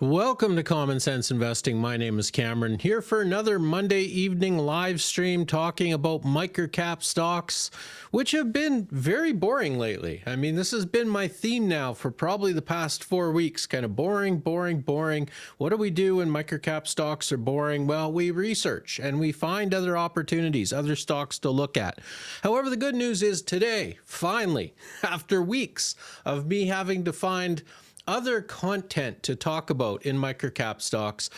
Welcome to Common Sense Investing. My name is Cameron, here for another Monday evening live stream talking about microcap stocks, which have been very boring lately. I mean, this has been my theme now for probably the past 4 weeks, kind of boring. What do we do when microcap stocks are boring? Well, we research and we find other opportunities, other stocks to look at. However, the good news is today, finally, after weeks of me having to find other content to talk about in microcap stocks,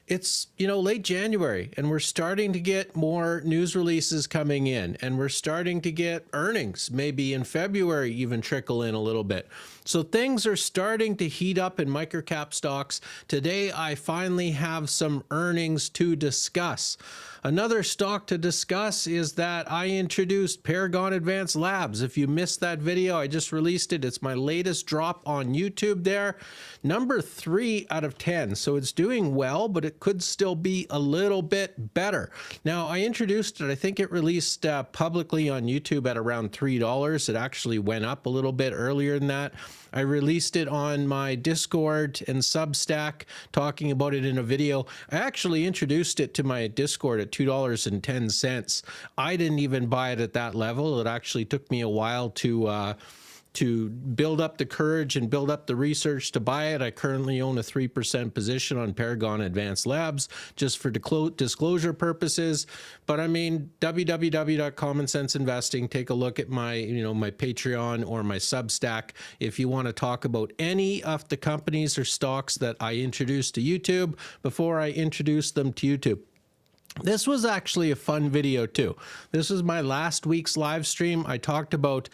it's, late January and we're starting to get more news releases coming in and we're starting to get earnings, maybe in February even trickle in a little bit. So things are starting to heat up in microcap stocks. Today, I finally have some earnings to discuss. Another stock to discuss is that I introduced Paragon Advanced Labs. If you missed that video, I just released it. It's my latest drop on YouTube there. Number 3 out of 10. So it's doing well, but it could still be a little bit better. Now, I introduced it. I think it released publicly on YouTube at around $3. It actually went up a little bit earlier than that. I released it on my Discord and Substack, talking about it in a video. I actually introduced it to my Discord at $2.10. I didn't even buy it at that level. It actually took me a while to build up the courage and build up the research to buy it. I currently own a 3% position on Paragon Advanced Labs just for disclosure purposes. But I mean, www.commonsenseinvesting, take a look at my, my Patreon or my Substack if you want to talk about any of the companies or stocks that I introduced to YouTube before I introduced them to YouTube. This was actually a fun video too. This was my last week's live stream. I talked about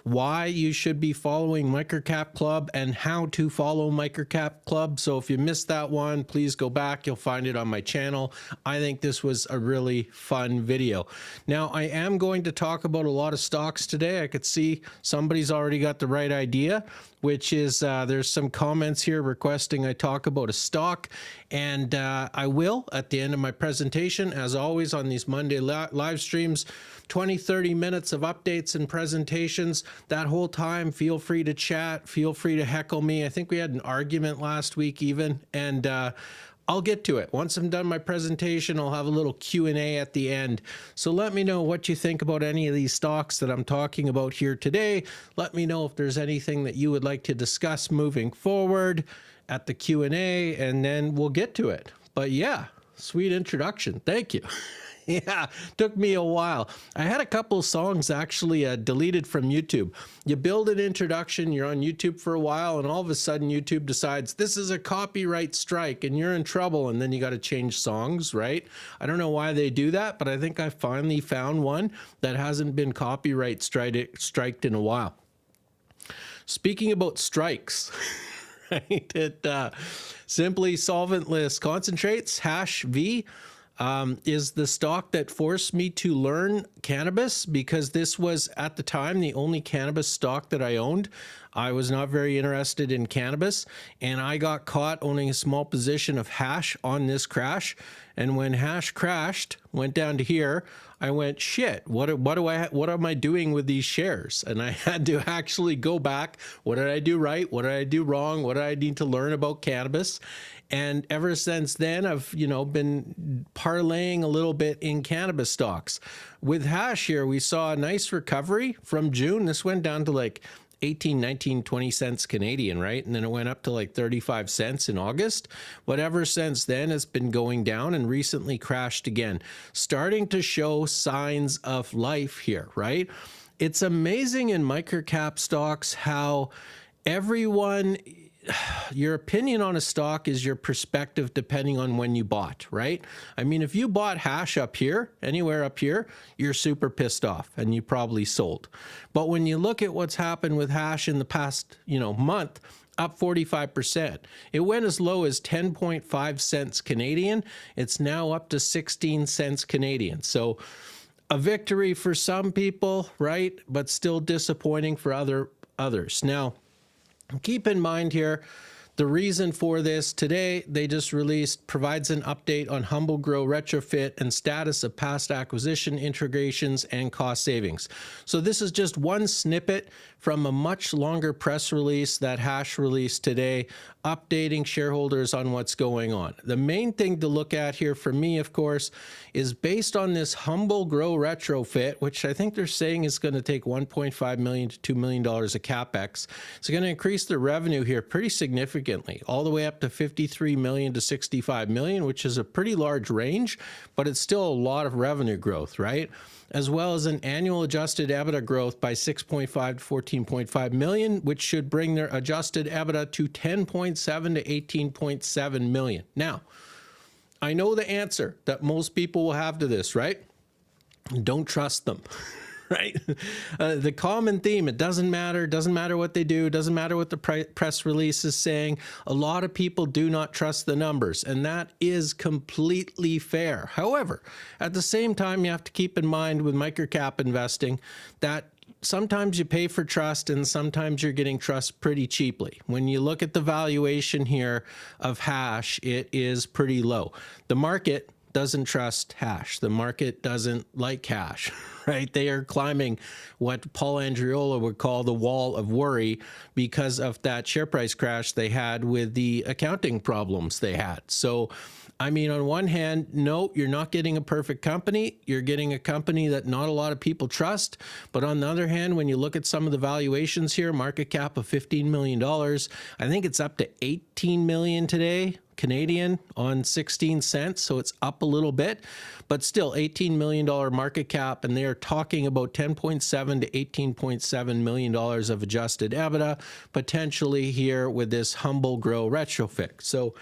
why you should be following Microcap Club and how to follow Microcap Club. So if you missed that one, please go back. You'll find it on my channel. I think this was a really fun video. Now, I am going to talk about a lot of stocks today. I could see somebody's already got the right idea, which is there's some comments here requesting I talk about a stock, and I will at the end of my presentation. As always on these Monday live streams, 20-30 minutes of updates and presentations. That whole time, feel free to chat, feel free to heckle me. I think we had an argument last week even, and I'll get to it. Once I'm done my presentation, I'll have a little Q&A at the end. So let me know what you think about any of these stocks that I'm talking about here today. Let me know if there's anything that you would like to discuss moving forward at the Q&A, and then we'll get to it. But yeah, sweet introduction. Thank you. Yeah, took me a while. I had a couple songs actually deleted from YouTube. You build an introduction, you're on YouTube for a while, and all of a sudden YouTube decides this is a copyright strike and you're in trouble, and then you got to change songs, right? I don't know why they do that, but I think I finally found one that hasn't been copyright striked in a while. Speaking about strikes, right? Simply Solventless Concentrates, hash V, is the stock that forced me to learn cannabis, because this was at the time the only cannabis stock that I owned. I was not very interested in cannabis, and I got caught owning a small position of hash on this crash. And when hash crashed, went down to here, I went, shit, what am I doing with these shares? And I had to actually go back. What did I do right? What did I do wrong? What did I need to learn about cannabis? And ever since then, I've, been parlaying a little bit in cannabis stocks. With hash here, we saw a nice recovery from June. This went down to like 18, 19, 20 cents Canadian, right? And then it went up to like 35 cents in August. But ever since then, it's been going down and recently crashed again, starting to show signs of life here, right? It's amazing in microcap stocks how everyone, your opinion on a stock is your perspective depending on when you bought, right? I mean, if you bought hash up here, anywhere up here, you're super pissed off and you probably sold. But when you look at what's happened with hash in the past, month, up 45%. It went as low as 10.5 cents Canadian. It's now up to 16 cents Canadian. So a victory for some people, right? But still disappointing for others. Now, keep in mind here, the reason for this today, they just released, provides an update on Humble Grow retrofit and status of past acquisition integrations and cost savings. So this is just one snippet from a much longer press release that Hash released today updating shareholders on what's going on. The main thing to look at here for me, of course, is based on this humble grow retrofit, which I think they're saying is going to take $1.5 million to $2 million of CapEx. It's going to increase the revenue here pretty significantly, all the way up to 53 million to 65 million, which is a pretty large range, but it's still a lot of revenue growth, right? As well as an annual adjusted EBITDA growth by 6.5 to 14.5 million, which should bring their adjusted EBITDA to 10.7 to 18.7 million. Now, I know the answer that most people will have to this, right? Don't trust them. Right? The common theme, it doesn't matter what they do, doesn't matter what the press release is saying. A lot of people do not trust the numbers, and that is completely fair. However, at the same time, you have to keep in mind with microcap investing that sometimes you pay for trust and sometimes you're getting trust pretty cheaply. When you look at the valuation here of Hash, it is pretty low. The market doesn't trust Hash. The market doesn't like Hash, right? They are climbing what Paul Andreola would call the wall of worry because of that share price crash they had with the accounting problems they had. So, I mean, on one hand, no, you're not getting a perfect company. You're getting a company that not a lot of people trust. But on the other hand, when you look at some of the valuations here, market cap of $15 million, I think it's up to 18 million today, Canadian, on 16 cents. So it's up a little bit, but still $18 million market cap. And they are talking about $10.7 to $18.7 million of adjusted EBITDA, potentially here with this humble grow retrofit. So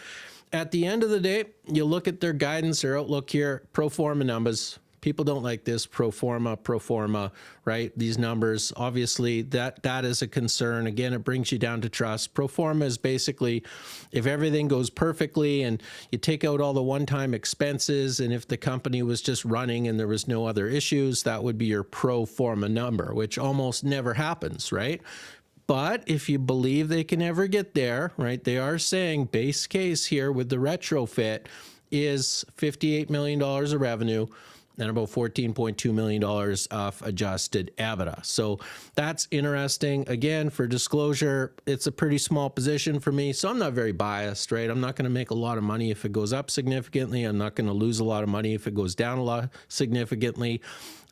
at the end of the day, you look at their guidance, their outlook here, pro forma numbers. People don't like this pro forma, right? These numbers, obviously, that is a concern. Again, it brings you down to trust. Pro forma is basically if everything goes perfectly and you take out all the one-time expenses, and if the company was just running and there was no other issues, that would be your pro forma number, which almost never happens, right? But if you believe they can ever get there, right, they are saying base case here with the retrofit is $58 million of revenue and about $14.2 million of adjusted EBITDA. So that's interesting. Again, for disclosure, it's a pretty small position for me, so I'm not very biased, right? I'm not going to make a lot of money if it goes up significantly. I'm not going to lose a lot of money if it goes down a lot significantly.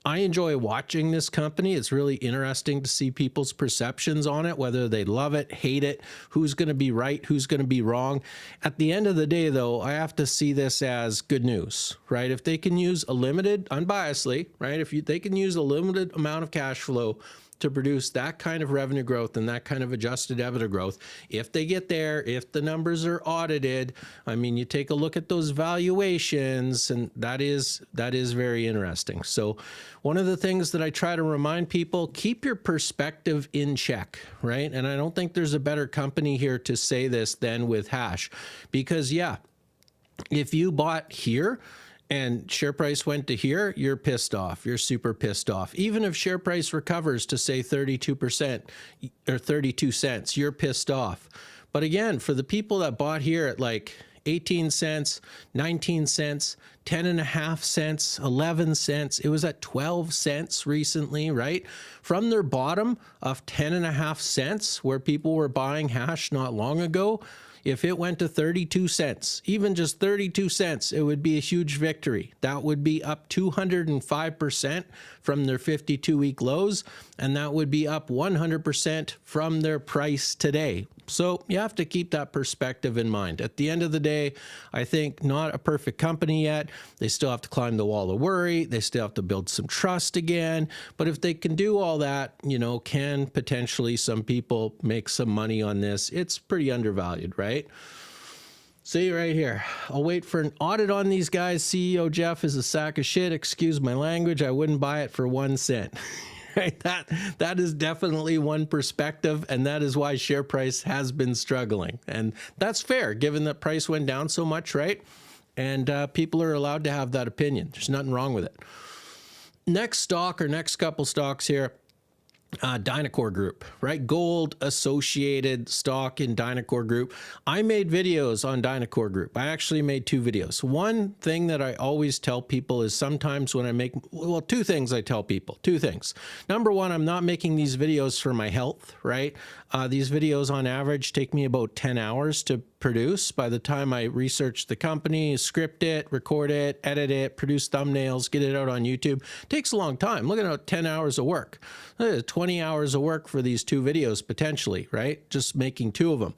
I enjoy watching this company. It's really interesting to see people's perceptions on it, whether they love it, hate it, who's going to be right, who's going to be wrong. At the end of the day, though, I have to see this as good news, right? If they can use a limited, unbiasedly, right? If they can use a limited amount of cash flow to produce that kind of revenue growth and that kind of adjusted EBITDA growth, if they get there, if the numbers are audited, I mean, you take a look at those valuations, and that is very interesting. So one of the things that I try to remind people, keep your perspective in check, right? And I don't think there's a better company here to say this than with Hash, because yeah, if you bought here and share price went to here, you're pissed off. You're super pissed off. Even if share price recovers to say 32% or 32 cents, you're pissed off. But again, for the people that bought here at like 18 cents, 19 cents, 10.5 cents, 11 cents, it was at 12 cents recently, right? From their bottom of 10.5 cents, where people were buying Hash not long ago, if it went to 32 cents, even just 32 cents, it would be a huge victory. That would be up 205% from their 52-week lows, and that would be up 100% from their price today. So you have to keep that perspective in mind. At the end of the day, I think not a perfect company yet. They still have to climb the wall of worry. They still have to build some trust again. But if they can do all that, you know, can potentially some people make some money on this? It's pretty undervalued, right? See right here. I'll wait for an audit on these guys. CEO Jeff is a sack of shit. Excuse my language. I wouldn't buy it for 1 cent. Right? That is definitely one perspective, and that is why share price has been struggling. And that's fair, given that price went down so much, right? And people are allowed to have that opinion. There's nothing wrong with it. Next stock, or next couple stocks here, Dynacor Group, right? Gold associated stock in Dynacor Group. I made videos on Dynacor Group. I actually made 2 videos. One thing that I always tell people is sometimes when I make, well, 2 things I tell people, 2 things. Number one, I'm not making these videos for my health, right? These videos on average take me about 10 hours to produce. By the time I research the company, script it, record it, edit it, produce thumbnails, get it out on YouTube, it takes a long time. Look at 10 hours of work. 20 hours of work for these 2 videos potentially, right? Just making 2 of them.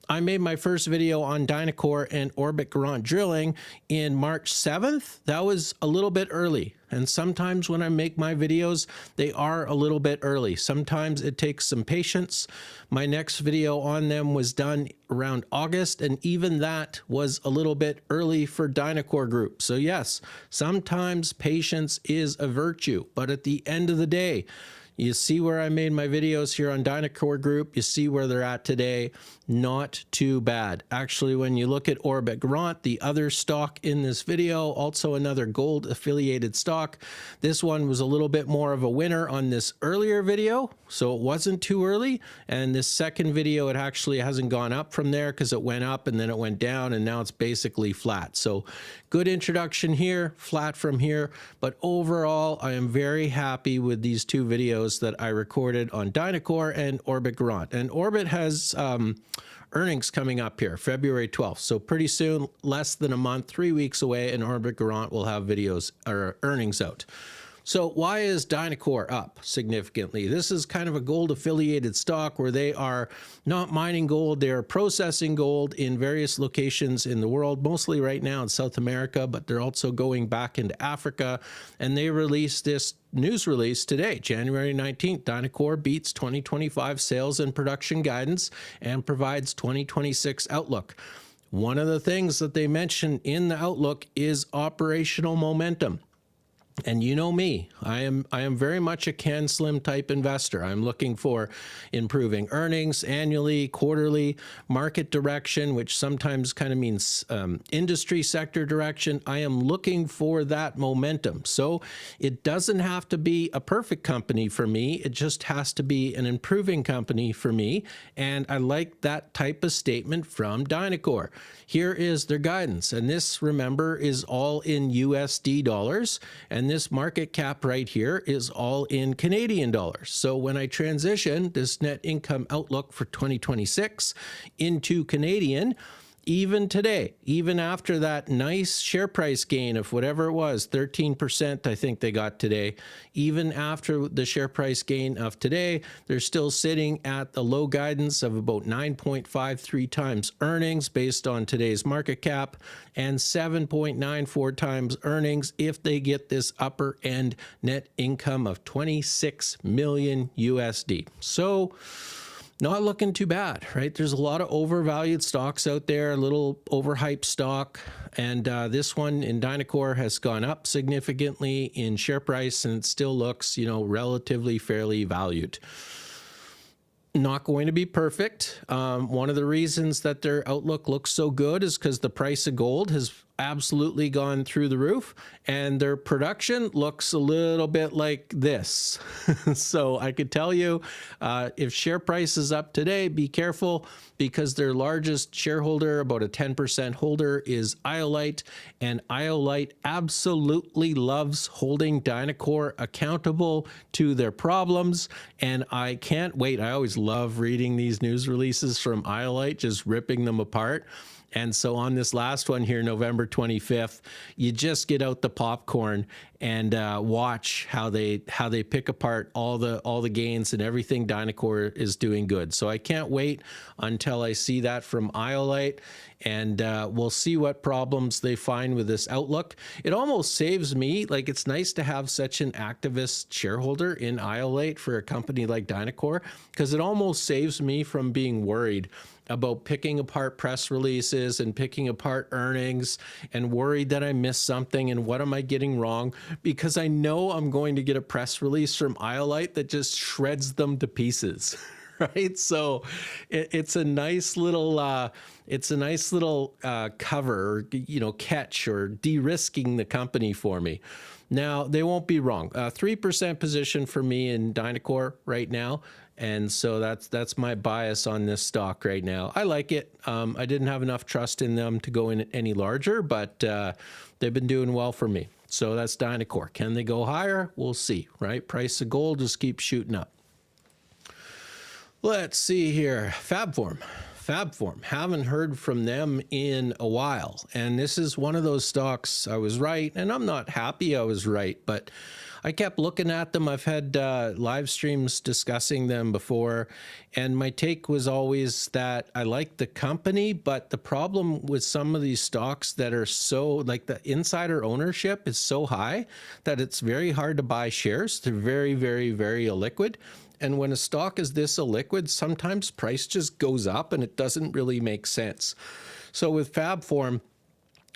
I made my first video on Dynacor and Orbit Garant drilling in March 7th. That was a little bit early. And sometimes when I make my videos, they are a little bit early. Sometimes it takes some patience. My next video on them was done around August, and even that was a little bit early for Dynacor Group. So yes, sometimes patience is a virtue, but at the end of the day, you see where I made my videos here on Dynacor Group. You see where they're at today. Not too bad. Actually, when you look at Orbit Garant, the other stock in this video, also another gold affiliated stock. This one was a little bit more of a winner on this earlier video, so it wasn't too early. And this second video, it actually hasn't gone up from there because it went up and then it went down, and now it's basically flat. So good introduction here, flat from here. But overall, I am very happy with these 2 videos that I recorded on Dynacor and Orbit Garant. And Orbit has earnings coming up here, February 12th. So pretty soon, less than a month, 3 weeks away, and Orbit Garant will have videos or earnings out. So why is Dynacor up significantly? This is kind of a gold affiliated stock where they are not mining gold, they are processing gold in various locations in the world, mostly right now in South America, but they're also going back into Africa. And they released this news release today, January 19th. Dynacor beats 2025 sales and production guidance and provides 2026 outlook. One of the things that they mention in the outlook is operational momentum. And you know me, I am very much a can slim type investor. I'm looking for improving earnings annually, quarterly, market direction, which sometimes kind of means industry sector direction. I am looking for that momentum. So it doesn't have to be a perfect company for me. It just has to be an improving company for me. And I like that type of statement from Dynacor. Here is their guidance. And this, remember, is all in USD dollars. And this market cap right here is all in Canadian dollars. So when I transition this net income outlook for 2026 into Canadian, even today, even after that nice share price gain of whatever it was, 13% I think they got today, even after the share price gain of today, they're still sitting at the low guidance of about 9.53 times earnings based on today's market cap and 7.94 times earnings if they get this upper end net income of 26 million USD. So not looking too bad, right? There's a lot of overvalued stocks out there, a little overhyped stock. And this one in Dynacor has gone up significantly in share price, and it still looks, you know, relatively fairly valued. Not going to be perfect. One of the reasons that their outlook looks so good is because the price of gold has absolutely gone through the roof, and their production looks a little bit like this. So I could tell you, if share price is up today, be careful, because their largest shareholder, about a 10% holder, is Iolite, and Iolite absolutely loves holding Dynacor accountable to their problems. And I can't wait. I always love reading these news releases from Iolite, just ripping them apart. And so on this last one here, November 25th, you just get out the popcorn and watch how they pick apart all the gains and everything Dynacor is doing good. So I can't wait until I see that from Iolite, and we'll see what problems they find with this outlook. It almost saves me, like, it's nice to have such an activist shareholder in Iolite for a company like Dynacor, because it almost saves me from being worried about picking apart press releases and picking apart earnings and worried that I missed something and what am I getting wrong, because I know I'm going to get a press release from Iolite that just shreds them to pieces. Right? So it's a nice little cover, or, you know, catch, or de-risking the company for me. Now, they won't be wrong. 3% position for me in Dynacor right now. And so that's my bias on this stock right now. I like it. I didn't have enough trust in them to go in any larger, but they've been doing well for me. So that's Dynacor. Can they go higher? We'll see, right? Price of gold just keeps shooting up. Let's see here. Fabform. Haven't heard from them in a while. And this is one of those stocks I was right, and I'm not happy I was right, but I kept looking at them. I've had live streams discussing them before, and my take was always that I like the company, but the problem with some of these stocks that are so, like the insider ownership is so high that it's very hard to buy shares. They're very, very, very illiquid. And when a stock is this illiquid, sometimes price just goes up and it doesn't really make sense. So with Fabform,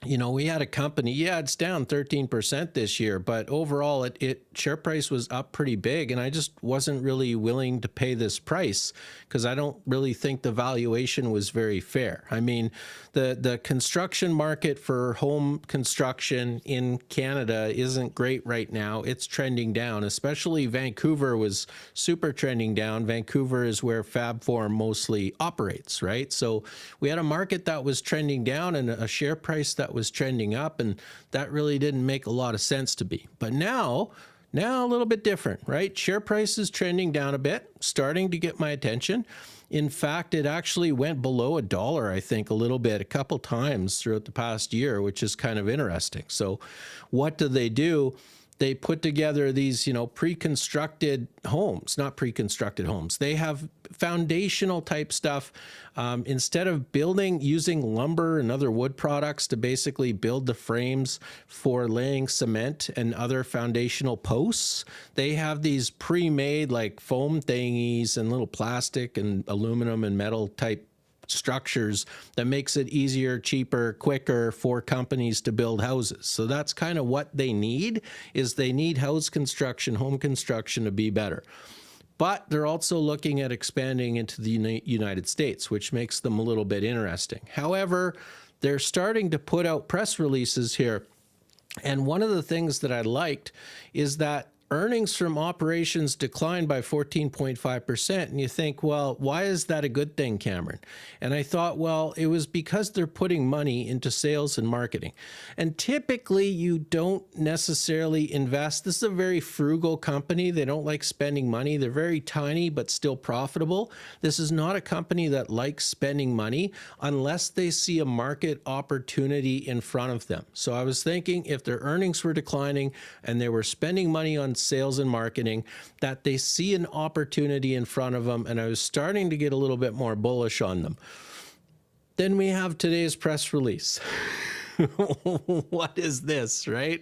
you know, we had a company, yeah, it's down 13% this year, but overall it share price was up pretty big, and I just wasn't really willing to pay this price because I don't really think the valuation was very fair. I mean, the construction market for home construction in Canada isn't great right now. It's trending down, especially Vancouver was super trending down. Vancouver is where Fabform mostly operates, right? So we had a market that was trending down and a share price that was trending up, and that really didn't make a lot of sense to me. But now a little bit different, right? Share price is trending down a bit, starting to get my attention. In fact, it actually went below $1, I think, a little bit, a couple times throughout the past year, which is kind of interesting. So what do? They put together these, you know, pre-constructed homes, not pre-constructed homes. They have foundational type stuff. Instead of using lumber and other wood products to basically build the frames for laying cement and other foundational posts, they have these pre-made like foam thingies and little plastic and aluminum and metal type structures that makes it easier, cheaper, quicker for companies to build houses. So that's kind of what they need, is they need house construction, home construction to be better. But they're also looking at expanding into the United States, which makes them a little bit interesting. However, they're starting to put out press releases here. And one of the things that I liked is that earnings from operations declined by 14.5%. And you think, well, why is that a good thing, Cameron? And I thought, well, it was because they're putting money into sales and marketing. And typically you don't necessarily invest. This is a very frugal company. They don't like spending money. They're very tiny, but still profitable. This is not a company that likes spending money unless they see a market opportunity in front of them. So I was thinking if their earnings were declining and they were spending money on sales and marketing, that they see an opportunity in front of them, and I was starting to get a little bit more bullish on them. Then we have today's press release. What is this, right?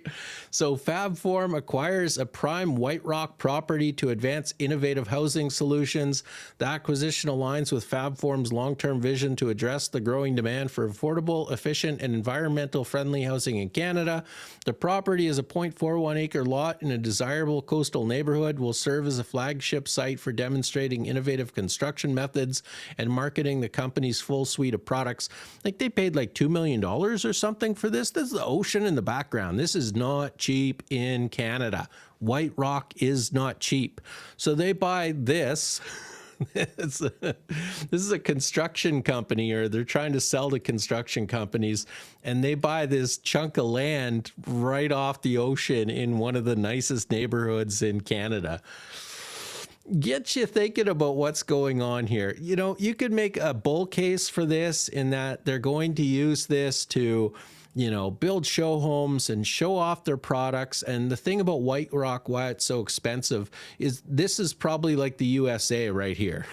So Fabform acquires a prime White Rock property to advance innovative housing solutions. The acquisition aligns with Fabform's long-term vision to address the growing demand for affordable, efficient, and environmental friendly housing in Canada. The property is a 0.41 acre lot in a desirable coastal neighborhood, will serve as a flagship site for demonstrating innovative construction methods and marketing the company's full suite of products. Like they paid like $2 million or something for this. This is the ocean in the background. This is not cheap in Canada. White Rock is not cheap. So they buy this. This is a construction company, or they're trying to sell to construction companies, and they buy this chunk of land right off the ocean in one of the nicest neighborhoods in Canada. Get you thinking about what's going on here. You know, you could make a bull case for this in that they're going to use this to, you know, build show homes and show off their products. And the thing about White Rock, why it's so expensive, is this is probably like the USA right here.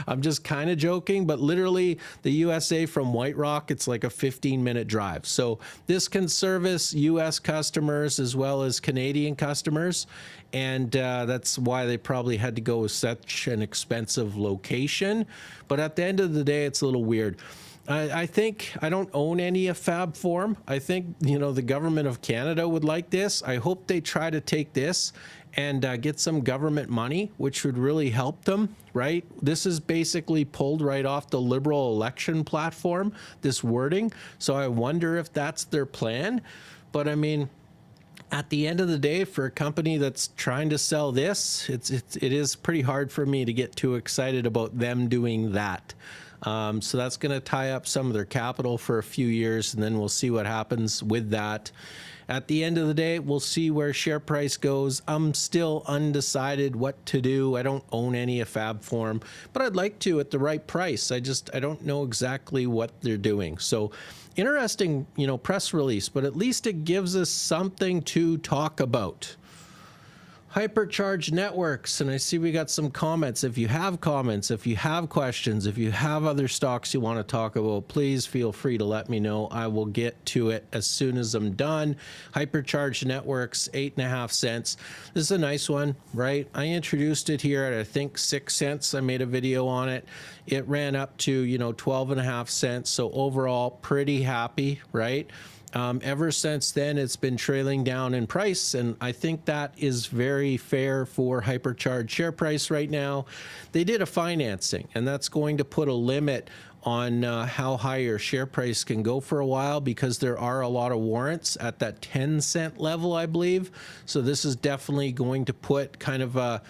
I'm just kind of joking, but literally the USA from White Rock, it's like a 15-minute drive. So this can service US customers as well as Canadian customers. And that's why they probably had to go with such an expensive location. But at the end of the day, it's a little weird. I think I don't own any of Fabform. I think, you know, the government of Canada would like this. I hope they try to take this and get some government money, which would really help them, right? This is basically pulled right off the Liberal election platform, this wording. So I wonder if that's their plan. But I mean, at the end of the day, for a company that's trying to sell this, it is pretty hard for me to get too excited about them doing that. So that's going to tie up some of their capital for a few years, and then we'll see what happens with that. At the end of the day, we'll see where share price goes. I'm still undecided what to do. I don't own any of Fab Form, but I'd like to at the right price. I don't know exactly what they're doing. So interesting, press release, but at least it gives us something to talk about. Hypercharge networks, and I see we got some comments. If you have comments, if you have questions, if you have other stocks you want to talk about, please feel free to let me know. I will get to it as soon as I'm done. Hypercharge networks, 8.5 cents. This is a nice one, right? I introduced it here at, I think, 6 cents. I made a video on it. It ran up to, 12.5 cents. So overall, pretty happy, right? Ever since then, it's been trailing down in price, and I think that is very fair for Hypercharge share price right now. They did a financing, and that's going to put a limit on how high your share price can go for a while, because there are a lot of warrants at that 10-cent level, I believe. So this is definitely going to put kind of a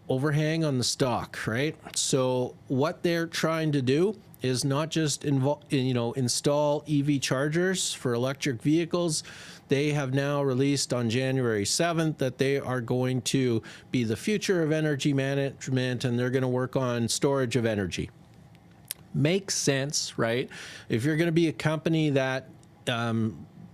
overhang on the stock, right? So what they're trying to do is not just install EV chargers for electric vehicles. They have now released on January 7th that they are going to be the future of energy management, and they're going to work on storage of energy. Makes sense, right? If you're going to be a company that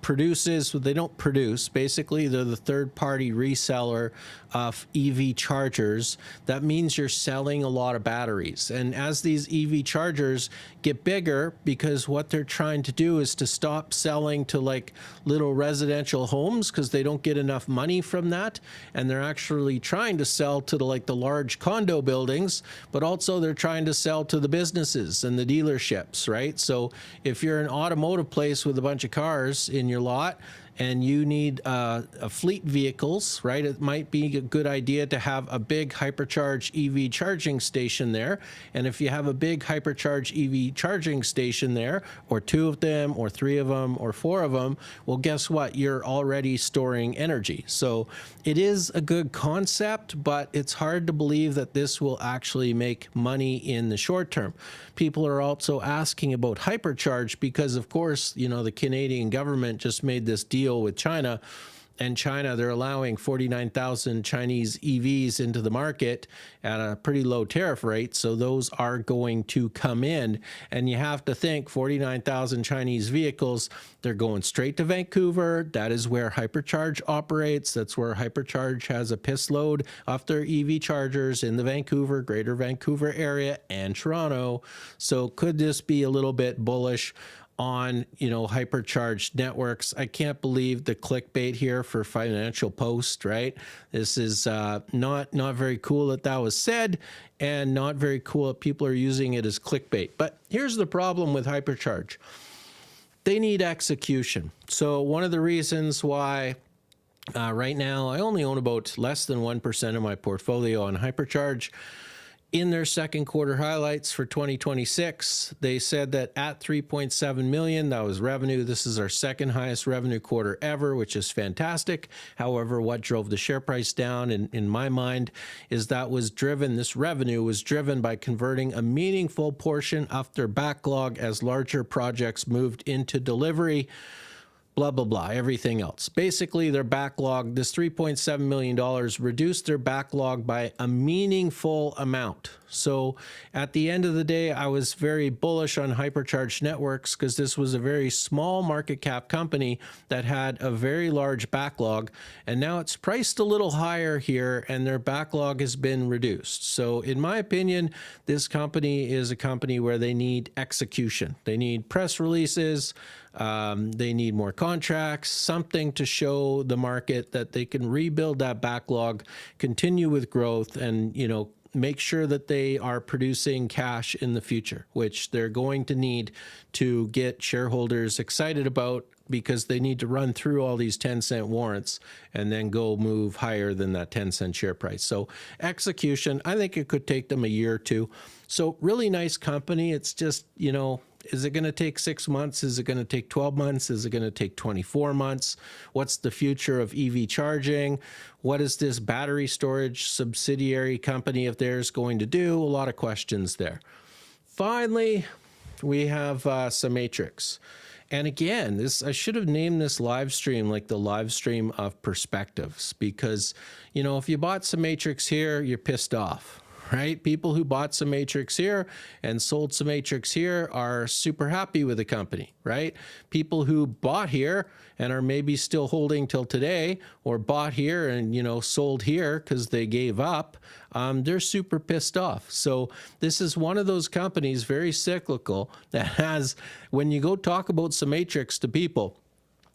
produces, they don't produce, basically they're the third-party reseller of EV chargers. That means you're selling a lot of batteries. And as these EV chargers get bigger, because what they're trying to do is to stop selling to like little residential homes, because they don't get enough money from that, and they're actually trying to sell to the large condo buildings, but also they're trying to sell to the businesses and the dealerships, right? So if you're an automotive place with a bunch of cars in your lot and you need a fleet vehicles, right, it might be a good idea to have a big Hypercharge EV charging station there. And if you have a big Hypercharge EV charging station there, or 2 of them, or 3 of them, or 4 of them, well, guess what? You're already storing energy. So it is a good concept, but it's hard to believe that this will actually make money in the short term. People are also asking about Hypercharge because, of course, the Canadian government just made this deal with China, and China, they're allowing 49,000 Chinese EVs into the market at a pretty low tariff rate. So those are going to come in, and you have to think 49,000 Chinese vehicles, they're going straight to Vancouver. That is where Hypercharge operates. That's where Hypercharge has a piss load off their EV chargers in the Vancouver, greater Vancouver area, and Toronto. So could this be a little bit bullish on Hypercharge networks? I can't believe the clickbait here for Financial Post, right? This is not very cool that was said, and not very cool that people are using it as clickbait. But here's the problem with Hypercharge. They need execution. So one of the reasons why right now I only own about less than 1% of my portfolio on Hypercharge. In their second quarter highlights for 2026, they said that at 3.7 million, that was revenue. This is our second highest revenue quarter ever, which is fantastic. However, what drove the share price down, in my mind, is this revenue was driven by converting a meaningful portion of their backlog as larger projects moved into delivery. Blah, blah, blah, everything else. Basically, their backlog, this $3.7 million, reduced their backlog by a meaningful amount. So at the end of the day, I was very bullish on Hypercharge Networks because this was a very small market cap company that had a very large backlog. And now it's priced a little higher here, and their backlog has been reduced. So in my opinion, this company is a company where they need execution. They need press releases. They need more contracts, something to show the market that they can rebuild that backlog, continue with growth, and, make sure that they are producing cash in the future, which they're going to need to get shareholders excited about, because they need to run through all these 10-cent warrants and then go move higher than that 10-cent share price. So execution, I think it could take them a year or two. So really nice company. It's just, Is it going to take 6 months? Is it going to take 12 months? Is it going to take 24 months? What's the future of EV charging? What is this battery storage subsidiary company of theirs going to do? A lot of questions there. Finally, we have CEMATRIX. And again, I should have named this live stream like the live stream of perspectives, because, you know, if you bought CEMATRIX here, you're pissed off, right? People who bought CEMATRIX here and sold CEMATRIX here are super happy with the company, right? People who bought here and are maybe still holding till today, or bought here and, you know, sold here because they gave up, they're super pissed off. So this is one of those companies, very cyclical, that has, when you go talk about CEMATRIX to people,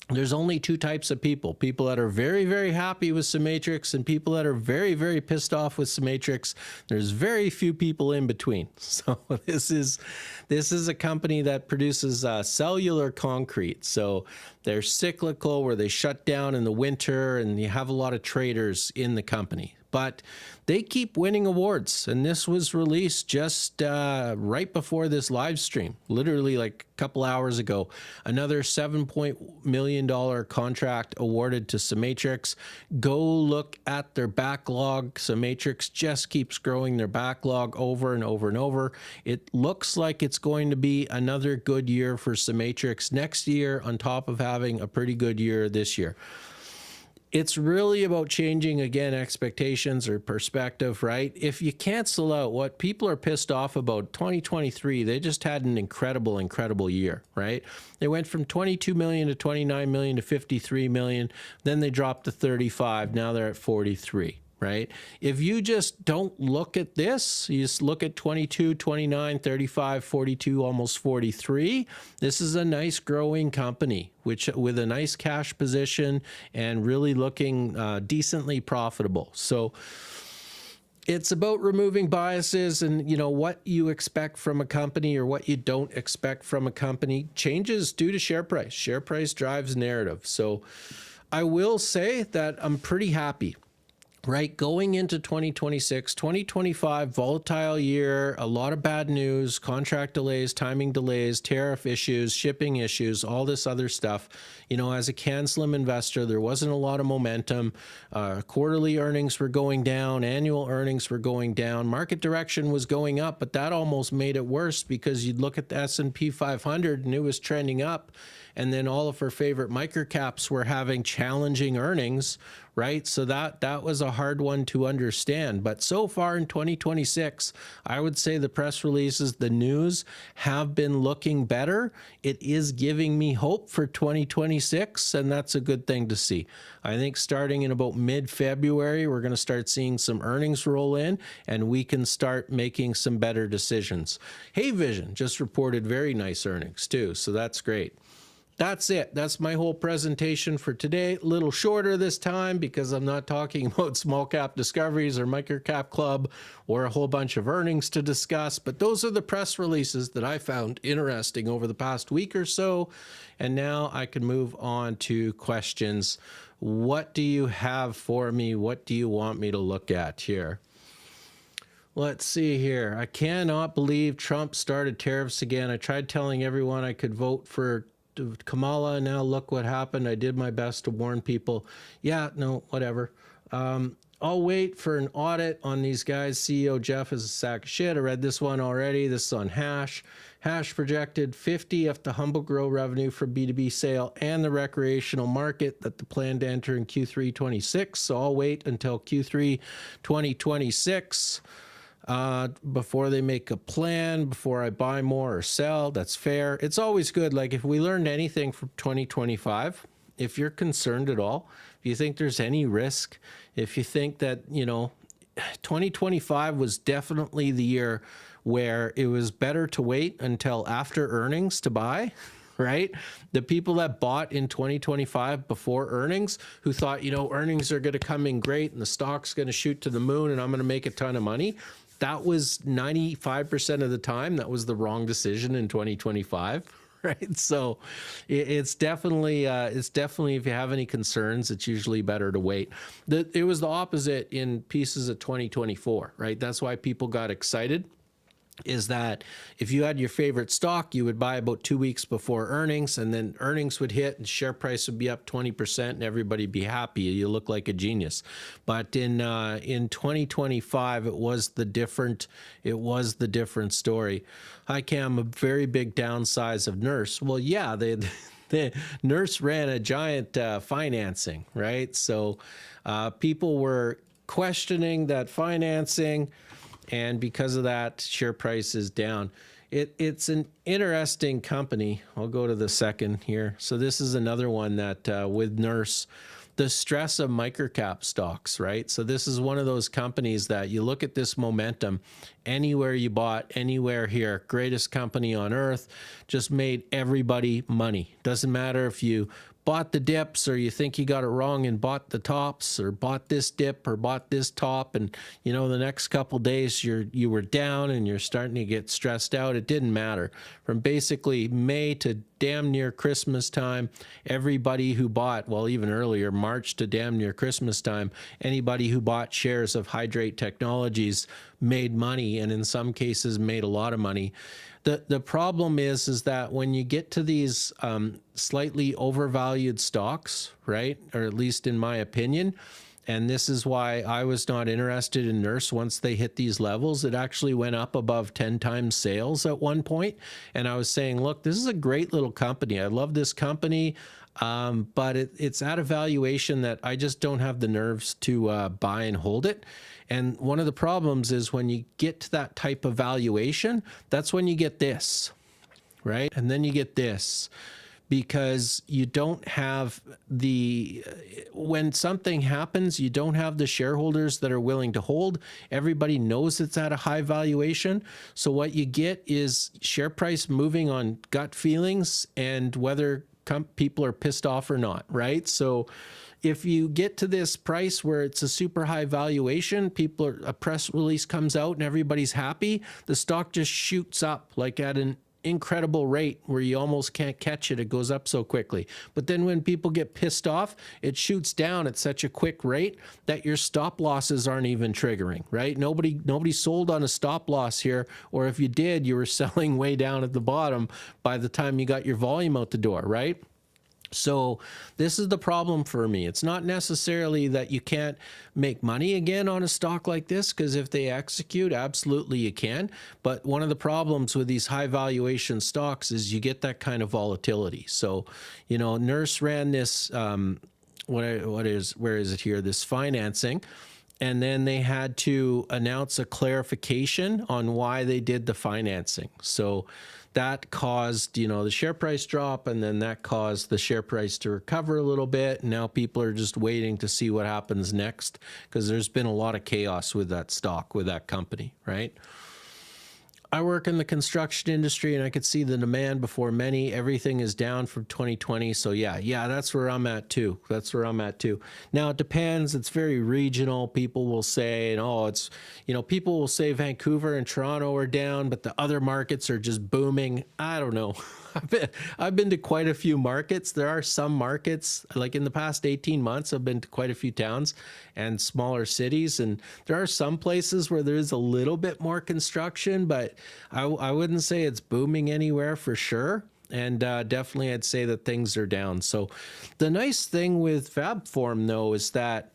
there's only two types of people: people that are very, very happy with CEMATRIX and people that are very, very pissed off with CEMATRIX. There's very few people in between. So this is a company that produces cellular concrete. So they're cyclical, where they shut down in the winter and you have a lot of traders in the company. But they keep winning awards, and this was released just right before this live stream, literally like a couple hours ago. Another $7 million contract awarded to CEMATRIX. Go look at their backlog. CEMATRIX just keeps growing their backlog over and over and over. It looks like it's going to be another good year for CEMATRIX next year, on top of having a pretty good year this year. It's really about changing, again, expectations or perspective, right? If you cancel out what people are pissed off about, 2023, they just had an incredible, incredible year, right? They went from 22 million to 29 million to 53 million. Then they dropped to 35. Now they're at 43. Right? If you just don't look at this, you just look at 22, 29, 35, 42, almost 43, this is a nice growing company, which with a nice cash position and really looking decently profitable. So it's about removing biases, and, you know, what you expect from a company or what you don't expect from a company changes due to share price. Share price drives narrative. So I will say that I'm pretty happy. Right, going into 2026, 2025, volatile year, a lot of bad news, contract delays, timing delays, tariff issues, shipping issues, all this other stuff. You know, as a CanSlim investor, there wasn't a lot of momentum. Quarterly earnings were going down, annual earnings were going down, market direction was going up, but that almost made it worse, because you'd look at the S&P 500 and it was trending up, and then all of our favorite microcaps were having challenging earnings, right? So that was a hard one to understand. But so far in 2026, I would say the press releases, the news have been looking better. It is giving me hope for 2026, and that's a good thing to see. I think starting in about mid-February, we're going to start seeing some earnings roll in, and we can start making some better decisions. Hey Vision just reported very nice earnings too, so that's great. That's it. That's my whole presentation for today. A little shorter this time because I'm not talking about small cap discoveries or microcap club or a whole bunch of earnings to discuss, but those are the press releases that I found interesting over the past week or so. And now I can move on to questions. What do you have for me? What do you want me to look at here? Let's see here. I cannot believe Trump started tariffs again. I tried telling everyone I could vote for Kamala. Now look what happened. I did my best to warn people. Yeah, no, whatever. I'll wait for an audit on these guys. CEO Jeff is a sack of shit. I read this one already. This is on Hash. Hash projected 50 of the Humble Grow revenue for B2B sale and the recreational market that the plan to enter in Q3 26. So I'll wait until Q3 2026. Before they make a plan, before I buy more or sell. That's fair. It's always good. Like, if we learned anything from 2025, if you're concerned at all, if you think there's any risk, if you think that, you know, 2025 was definitely the year where it was better to wait until after earnings to buy, right? The people that bought in 2025 before earnings, who thought, you know, earnings are going to come in great and the stock's going to shoot to the moon and I'm going to make a ton of money. That was 95% of the time, that was the wrong decision in 2025, right? So it's definitely, if you have any concerns, it's usually better to wait. It was the opposite in pieces of 2024, right? That's why people got excited is that if you had your favorite stock, you would buy about 2 weeks before earnings, and then earnings would hit and share price would be up 20% and everybody'd be happy. You look like a genius. But in 2025, it was the different story. Hi Cam, a very big downsize of Nurse. Well, yeah, the Nurse ran a giant financing, right? So people were questioning that financing, and because of that, share price is down. It's an interesting company. I'll go to the second here. So this is another one that with Nurse, the stress of microcap stocks, right? So this is one of those companies that you look at this momentum, anywhere you bought, anywhere here, greatest company on earth, just made everybody money. Doesn't matter if you bought the dips or you think you got it wrong and bought the tops, or bought this dip or bought this top, and you know the next couple days you were down and you're starting to get stressed out. It didn't matter. From basically May to damn near Christmas time, everybody who bought, well, even earlier, March to damn near Christmas time, anybody who bought shares of Hydrate Technologies made money, and in some cases made a lot of money. The problem is that when you get to these slightly overvalued stocks, right, or at least in my opinion, and this is why I was not interested in Nurse once they hit these levels. It actually went up above 10 times sales at one point. And I was saying, look, this is a great little company. I love this company. But it's at a valuation that I just don't have the nerves to buy and hold it. And one of the problems is when you get to that type of valuation, that's when you get this, right? And then you get this, because you don't have when something happens, you don't have the shareholders that are willing to hold. Everybody knows it's at a high valuation. So what you get is share price moving on gut feelings and whether people are pissed off or not, right? So if you get to this price where it's a super high valuation, a press release comes out and everybody's happy, the stock just shoots up like at an incredible rate where you almost can't catch it. It goes up so quickly. But then when people get pissed off, it shoots down at such a quick rate that your stop losses aren't even triggering, right? Nobody sold on a stop loss here, or if you did, you were selling way down at the bottom by the time you got your volume out the door, right? So this is the problem for me. It's not necessarily that you can't make money again on a stock like this, because if they execute, absolutely you can. But one of the problems with these high valuation stocks is you get that kind of volatility. So, you know, Nurse ran this, where is it here? This financing. And then they had to announce a clarification on why they did the financing. So that caused, you know, the share price drop, and then that caused the share price to recover a little bit. And now people are just waiting to see what happens next, because there's been a lot of chaos with that stock, with that company, right? I work in the construction industry, and I could see the demand before many. Everything is down from 2020. So yeah, that's where I'm at too. Now it depends. It's very regional. People will say, people will say Vancouver and Toronto are down, but the other markets are just booming. I don't know. I've been to quite a few markets. There are some markets, like in the past 18 months, I've been to quite a few towns and smaller cities. And there are some places where there is a little bit more construction, but I wouldn't say it's booming anywhere for sure. And definitely I'd say that things are down. So the nice thing with FabForm, though, is that,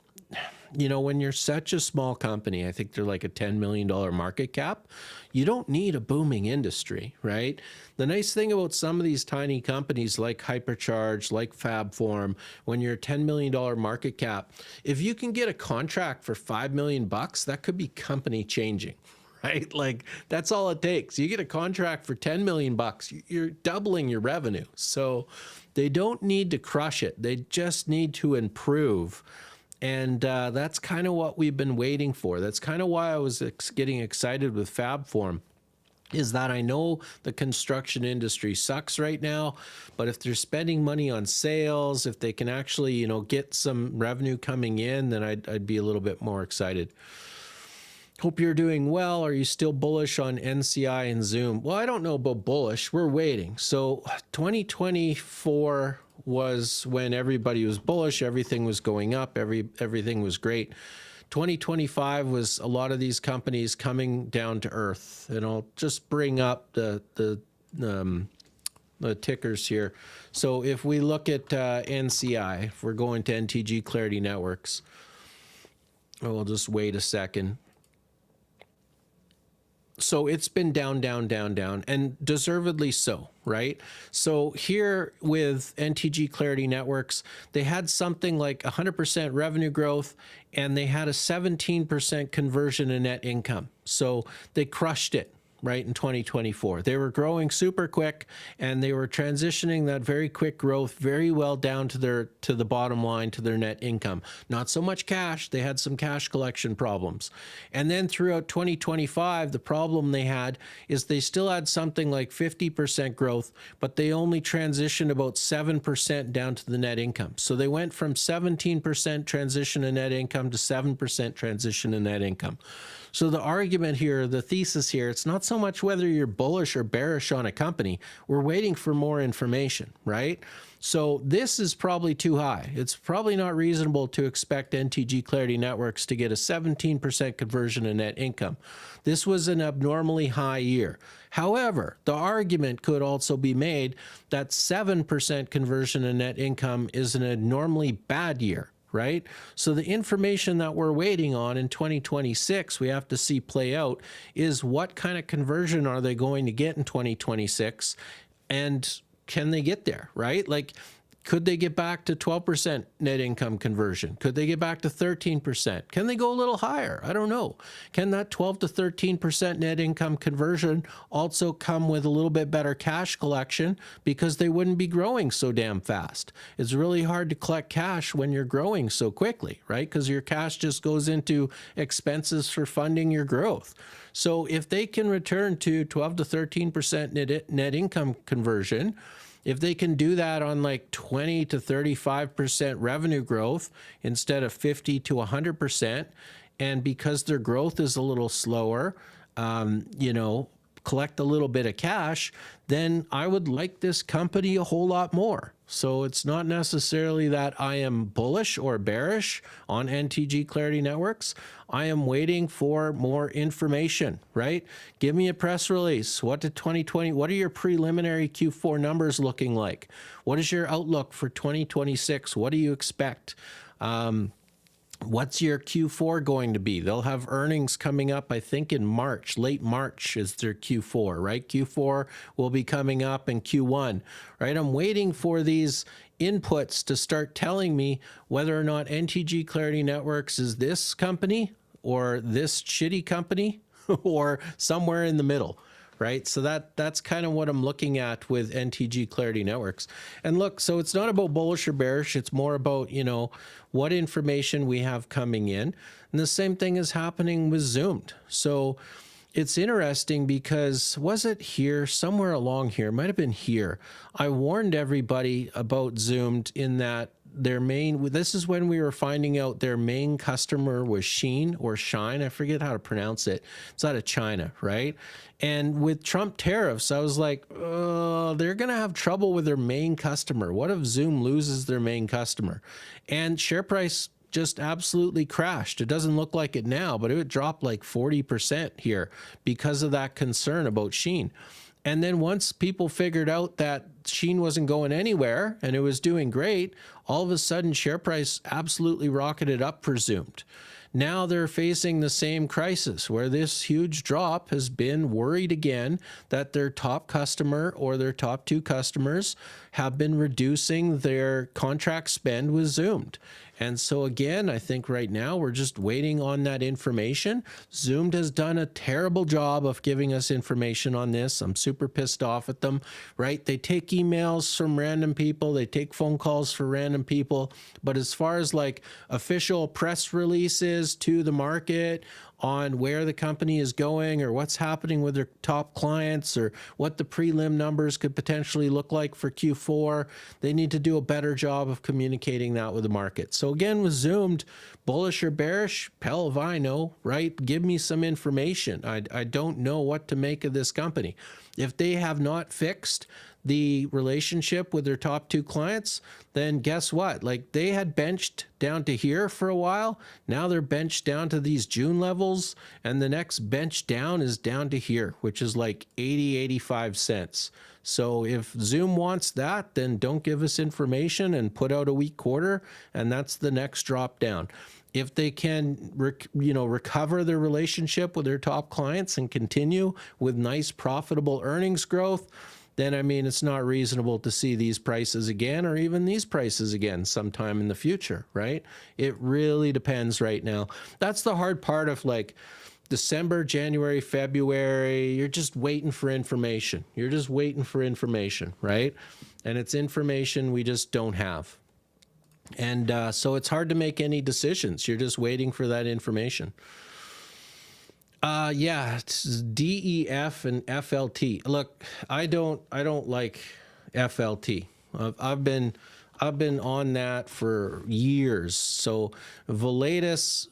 you know, when you're such a small company, I think they're like a $10 million market cap, you don't need a booming industry, right? The nice thing about some of these tiny companies like Hypercharge, like FabForm, when you're a $10 million market cap, if you can get a contract for $5 million, that could be company changing, right? Like that's all it takes. You get a contract for $10 million, you're doubling your revenue. So they don't need to crush it. They just need to improve. And that's kind of what we've been waiting for. That's kind of why I was getting excited with FabForm, is that I know the construction industry sucks right now, but if they're spending money on sales, if they can actually, you know, get some revenue coming in, then I'd be a little bit more excited. Hope you're doing well. Are you still bullish on NCI and Zoom? Well, I don't know about bullish. We're waiting. So 2024 was when everybody was bullish. Everything was going up. Everything was great. 2025 was a lot of these companies coming down to earth. And I'll just bring up the tickers here. So if we look at NCI, if we're going to NTG Clarity Networks, we'll just wait a second. So it's been down, down, down, down, and deservedly so, right? So here with NTG Clarity Networks, they had something like 100% revenue growth, and they had a 17% conversion in net income. So they crushed it, right, in 2024. They were growing super quick, and they were transitioning that very quick growth very well down to the bottom line, to their net income. Not so much cash. They had some cash collection problems. And then throughout 2025, the problem they had is they still had something like 50% growth, but they only transitioned about 7% down to the net income. So they went from 17% transition in net income to 7% transition in net income. So the argument here, the thesis here, it's not so much whether you're bullish or bearish on a company. We're waiting for more information, right? So this is probably too high. It's probably not reasonable to expect NTG Clarity Networks to get a 17% conversion in net income. This was an abnormally high year. However, the argument could also be made that 7% conversion in net income is an abnormally bad year, right? So the information that we're waiting on in 2026, we have to see play out, is what kind of conversion are they going to get in 2026, and can they get there, right? Like, could they get back to 12% net income conversion? Could they get back to 13%? Can they go a little higher? I don't know. Can that 12 to 13% net income conversion also come with a little bit better cash collection, because they wouldn't be growing so damn fast? It's really hard to collect cash when you're growing so quickly, right? Because your cash just goes into expenses for funding your growth. So if they can return to 12 to 13% net income conversion, if they can do that on like 20 to 35% revenue growth instead of 50 to 100%, and because their growth is a little slower, collect a little bit of cash, then I would like this company a whole lot more. So it's not necessarily that I am bullish or bearish on NTG Clarity Networks. I am waiting for more information, right? Give me a press release. What are your preliminary Q4 numbers looking like? What is your outlook for 2026? What do you expect? What's your Q4 going to be? They'll have earnings coming up, I think, in March. Late March is their Q4, right? Q4 will be coming up in Q1, right? I'm waiting for these inputs to start telling me whether or not NTG Clarity Networks is this company or this shitty company or somewhere in the middle, right? So that's kind of what I'm looking at with NTG Clarity Networks. And look, so it's not about bullish or bearish. It's more about, what information we have coming in. And the same thing is happening with Zoomed. So it's interesting because, was it here, somewhere along here, it might have been here, I warned everybody about Zoomed in that this is when we were finding out their main customer was Sheen or Shine. I forget how to pronounce it. It's out of China, right? And with Trump tariffs, I was like, they're going to have trouble with their main customer. What if Zoom loses their main customer? And share price just absolutely crashed. It doesn't look like it now, but it dropped like 40% here because of that concern about Sheen. And then once people figured out that Sheen wasn't going anywhere and it was doing great, all of a sudden share price absolutely rocketed up for Zoomed. Now they're facing the same crisis where this huge drop has been worried again that their top customer or their top two customers have been reducing their contract spend with Zoomed. And so again, I think right now we're just waiting on that information. Zoomed has done a terrible job of giving us information on this. I'm super pissed off at them, right? They take emails from random people. They take phone calls for random people. But as far as like official press releases to the market on where the company is going or what's happening with their top clients or what the prelim numbers could potentially look like for Q4, they need to do a better job of communicating that with the market. So again, with Zoomed, bullish or bearish, hell if I know, right? Give me some information. I don't know what to make of this company. If they have not fixed the relationship with their top 2 clients, then guess what? Like, they had benched down to here for a while. Now they're benched down to these June levels, and the next bench down is down to here, which is like 80, 85 cents. So if Zoom wants that, then don't give us information and put out a weak quarter, and that's the next drop down. If they can, recover their relationship with their top clients and continue with nice profitable earnings growth, then I mean, it's not reasonable to see these prices again, or even these prices again sometime in the future, right? It really depends right now. That's the hard part of like December, January, February. You're just waiting for information. You're just waiting for information, right? And it's information we just don't have. And so it's hard to make any decisions. You're just waiting for that information. Yeah, it's DEF and FLT. Look, I don't like FLT. I've been on that for years. So Volatus,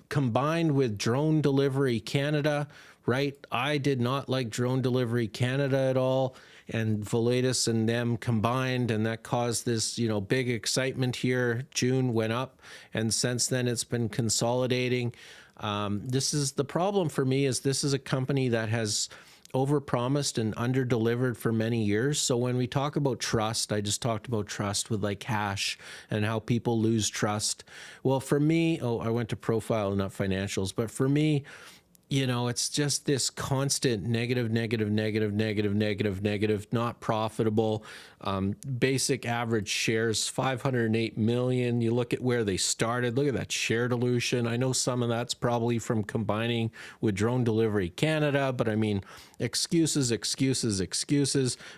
combined with Drone Delivery Canada, right? I did not like Drone Delivery Canada at all, and Volatus and them combined, and that caused this, big excitement here. June went up, and since then it's been consolidating. This is the problem for me, is this is a company that has overpromised and underdelivered for many years. So when we talk about trust, I just talked about trust with like cash and how people lose trust. Well, for me, I went to profile, not financials, but for me, it's just this constant negative, not profitable. Basic average shares, 508 million. You look at where they started, look at that share dilution. I know some of that's probably from combining with Drone Delivery Canada, but I mean, excuses,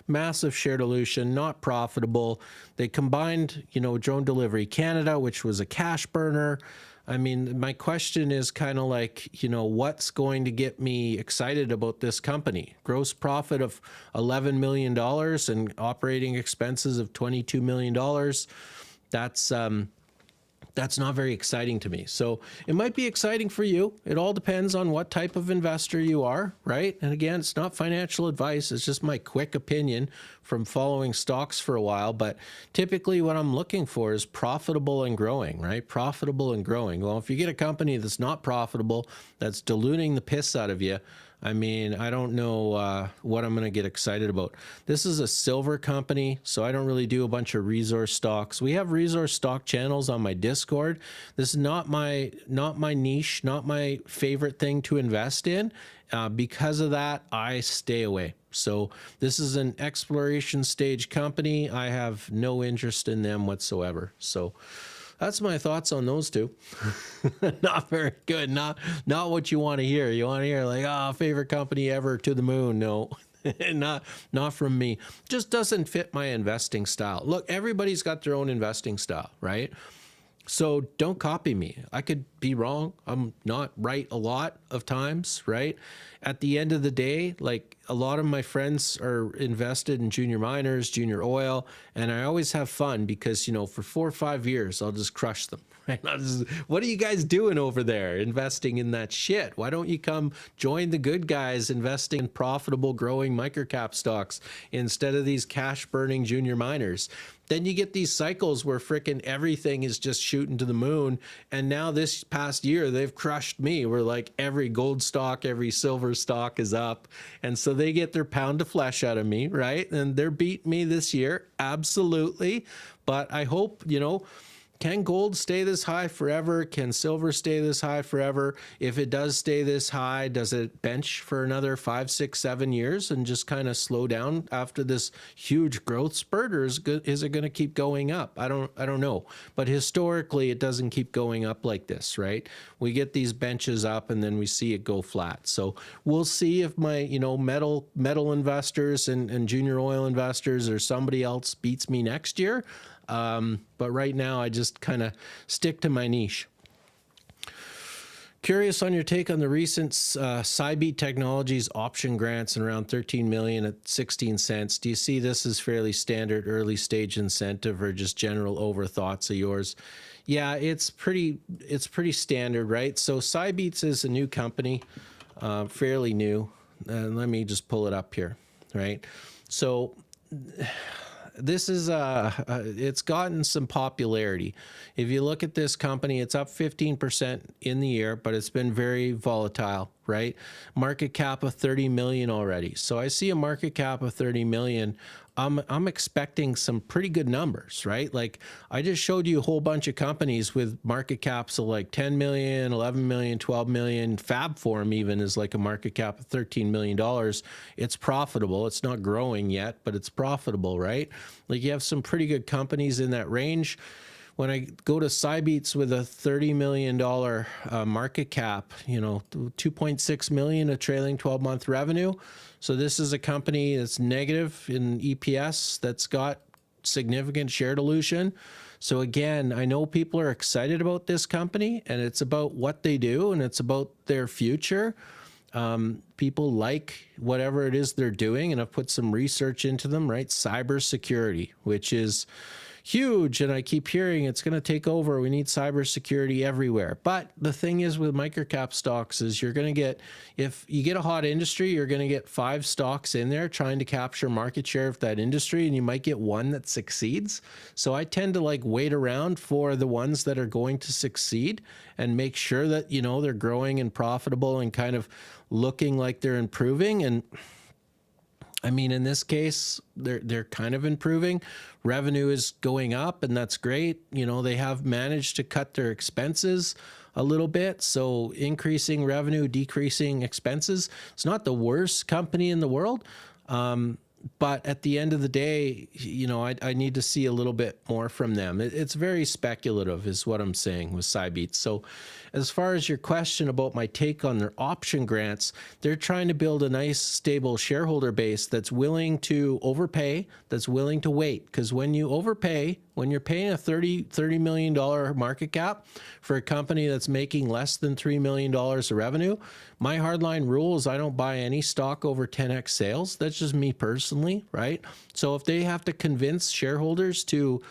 massive share dilution, not profitable. They combined, Drone Delivery Canada, which was a cash burner. I mean, my question is kind of like, what's going to get me excited about this company? Gross profit of $11 million and operating expenses of $22 million. That's not very exciting to me. So it might be exciting for you. It all depends on what type of investor you are, right? And again, it's not financial advice. It's just my quick opinion from following stocks for a while. But typically what I'm looking for is profitable and growing, right? Profitable and growing. Well, if you get a company that's not profitable, that's diluting the piss out of you, I mean, I don't know what I'm going to get excited about. This is a silver company, so I don't really do a bunch of resource stocks. We have resource stock channels on my Discord. This is not my niche, not my favorite thing to invest in. Because of that, I stay away. So this is an exploration stage company. I have no interest in them whatsoever. So that's my thoughts on those two. Not very good. Not what you want to hear. You want to hear like, favorite company ever to the moon. No, not from me. Just doesn't fit my investing style. Look, everybody's got their own investing style, right? So don't copy me. I could be wrong. I'm not right a lot of times, right? At the end of the day, like a lot of my friends are invested in junior miners, junior oil, and I always have fun because, for 4 or 5 years, I'll just crush them. Right? What are you guys doing over there investing in that shit? Why don't you come join the good guys investing in profitable, growing microcap stocks instead of these cash burning junior miners? Then you get these cycles where frickin' everything is just shooting to the moon. And now this past year, they've crushed me. Where like every gold stock, every silver stock is up. And so they get their pound of flesh out of me, right? And they're beating me this year. Absolutely. But I hope, can gold stay this high forever? Can silver stay this high forever? If it does stay this high, does it bench for another 5, 6, 7 years and just kind of slow down after this huge growth spurt, or is it going to keep going up? I don't know. But historically, it doesn't keep going up like this, right? We get these benches up and then we see it go flat. So we'll see if my metal investors and junior oil investors or somebody else beats me next year. But right now I just kind of stick to my niche. Curious on your take on the recent Cybeat Technologies option grants and around 13 million at 16 cents. Do you see this as fairly standard early stage incentive or just general overthoughts of yours? Yeah, it's pretty standard, right? So Cybeats is a new company, fairly new. Let me just pull it up here. right? So this is it's gotten some popularity. If you look at this company, it's up 15% in the year, but it's been very volatile, right? Market cap of 30 million already. So I see a market cap of 30 million. I'm expecting some pretty good numbers, right? Like I just showed you a whole bunch of companies with market caps of like 10 million, 11 million, 12 million. Fabform even is like a market cap of $13 million. It's profitable. It's not growing yet, but it's profitable, right? Like you have some pretty good companies in that range. When I go to Cybeats with a $30 million market cap, 2.6 million of trailing 12-month revenue. So this is a company that's negative in EPS, that's got significant share dilution. So again, I know people are excited about this company, and it's about what they do, and it's about their future. People like whatever it is they're doing, and I've put some research into them, right? Cybersecurity, which is huge, and I keep hearing it's going to take over. We need cybersecurity everywhere. But the thing is with microcap stocks is you're going to get, if you get a hot industry, you're going to get 5 stocks in there trying to capture market share of that industry, and you might get one that succeeds. So I tend to like wait around for the ones that are going to succeed and make sure that, they're growing and profitable and kind of looking like they're improving. And I mean, in this case, they're kind of improving. Revenue is going up, and that's great. They have managed to cut their expenses a little bit. So increasing revenue, decreasing expenses. It's not the worst company in the world. But at the end of the day, I need to see a little bit more from them. It's very speculative is what I'm saying with Cybeats. So as far as your question about my take on their option grants, they're trying to build a nice, stable shareholder base that's willing to overpay, that's willing to wait. Because when you overpay, when you're paying a $30 million market cap for a company that's making less than $3 million of revenue, my hardline rule is I don't buy any stock over 10x sales. That's just me personally, right? So if they have to convince shareholders to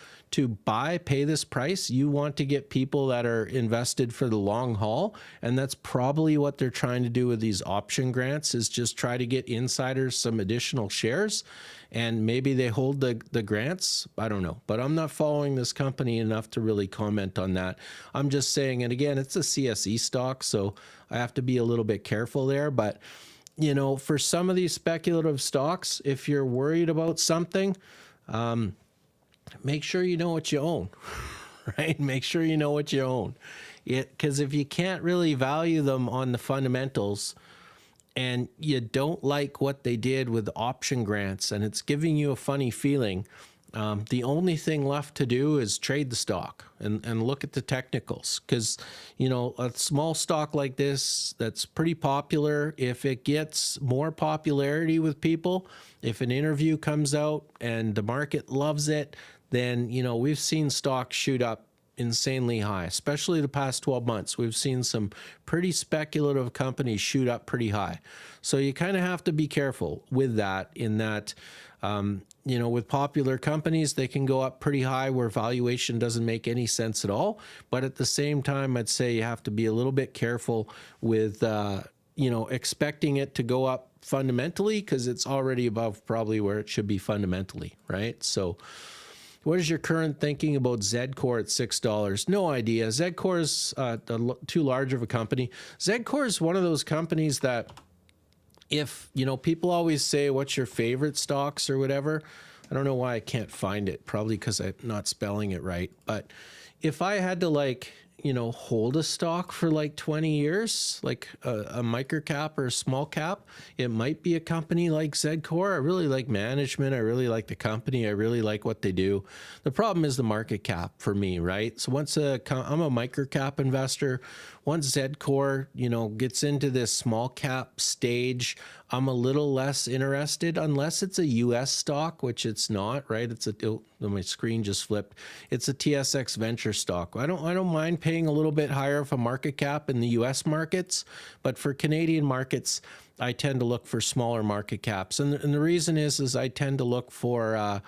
pay this price, you want to get people that are invested for the long haul. And that's probably what they're trying to do with these option grants, is just try to get insiders some additional shares. And maybe they hold the grants. I don't know. But I'm not following this company enough to really comment on that. I'm just saying, and again, it's a CSE stock, so I have to be a little bit careful there. But, for some of these speculative stocks, if you're worried about something, make sure you know what you own, right? Make sure you know what you own. Because if you can't really value them on the fundamentals, and you don't like what they did with option grants, and it's giving you a funny feeling, the only thing left to do is trade the stock and look at the technicals. Because, a small stock like this that's pretty popular, if it gets more popularity with people, if an interview comes out and the market loves it, then, we've seen stocks shoot up insanely high, especially the past 12 months. We've seen some pretty speculative companies shoot up pretty high. So you kind of have to be careful with that, in that, with popular companies, they can go up pretty high where valuation doesn't make any sense at all. But at the same time, I'd say you have to be a little bit careful with, expecting it to go up fundamentally, because it's already above probably where it should be fundamentally, right? So what is your current thinking about Zedcor at $6? No idea. Zedcor is too large of a company. Zedcor is one of those companies that, if, people always say, what's your favorite stocks or whatever? I don't know why I can't find it. Probably because I'm not spelling it right. But if I had to hold a stock for like 20 years, like a microcap or a small cap, it might be a company like Zedcor. I really like management. I really like the company. I really like what they do. The problem is the market cap for me, right? So I'm a microcap investor. Once Zedcor, gets into this small cap stage, I'm a little less interested, unless it's a U.S. stock, which it's not, right? My screen just flipped. It's a TSX venture stock. I don't mind paying a little bit higher of a market cap in the U.S. markets, but for Canadian markets, I tend to look for smaller market caps. And the reason is I tend to look for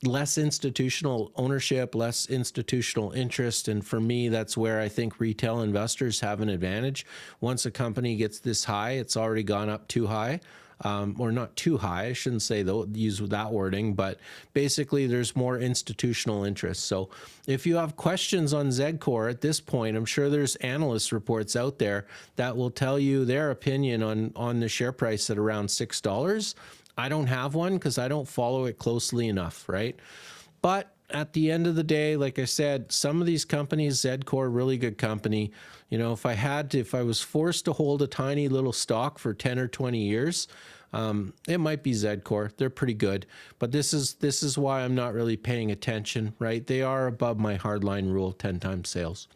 less institutional ownership, less institutional interest. And for me, that's where I think retail investors have an advantage. Once a company gets this high, it's already gone up too high. or not too high. I shouldn't say use that wording, but basically there's more institutional interest. So if you have questions on Zedcor at this point, I'm sure there's analyst reports out there that will tell you their opinion on the share price at around $6. I don't have one because I don't follow it closely enough, right? But at the end of the day, like I said, some of these companies, Zedcor, really good company. You know, if I was forced to hold a tiny little stock for 10 or 20 years, it might be Zedcor. They're pretty good. But this is why I'm not really paying attention, right? They are above my hardline rule of 10 times sales.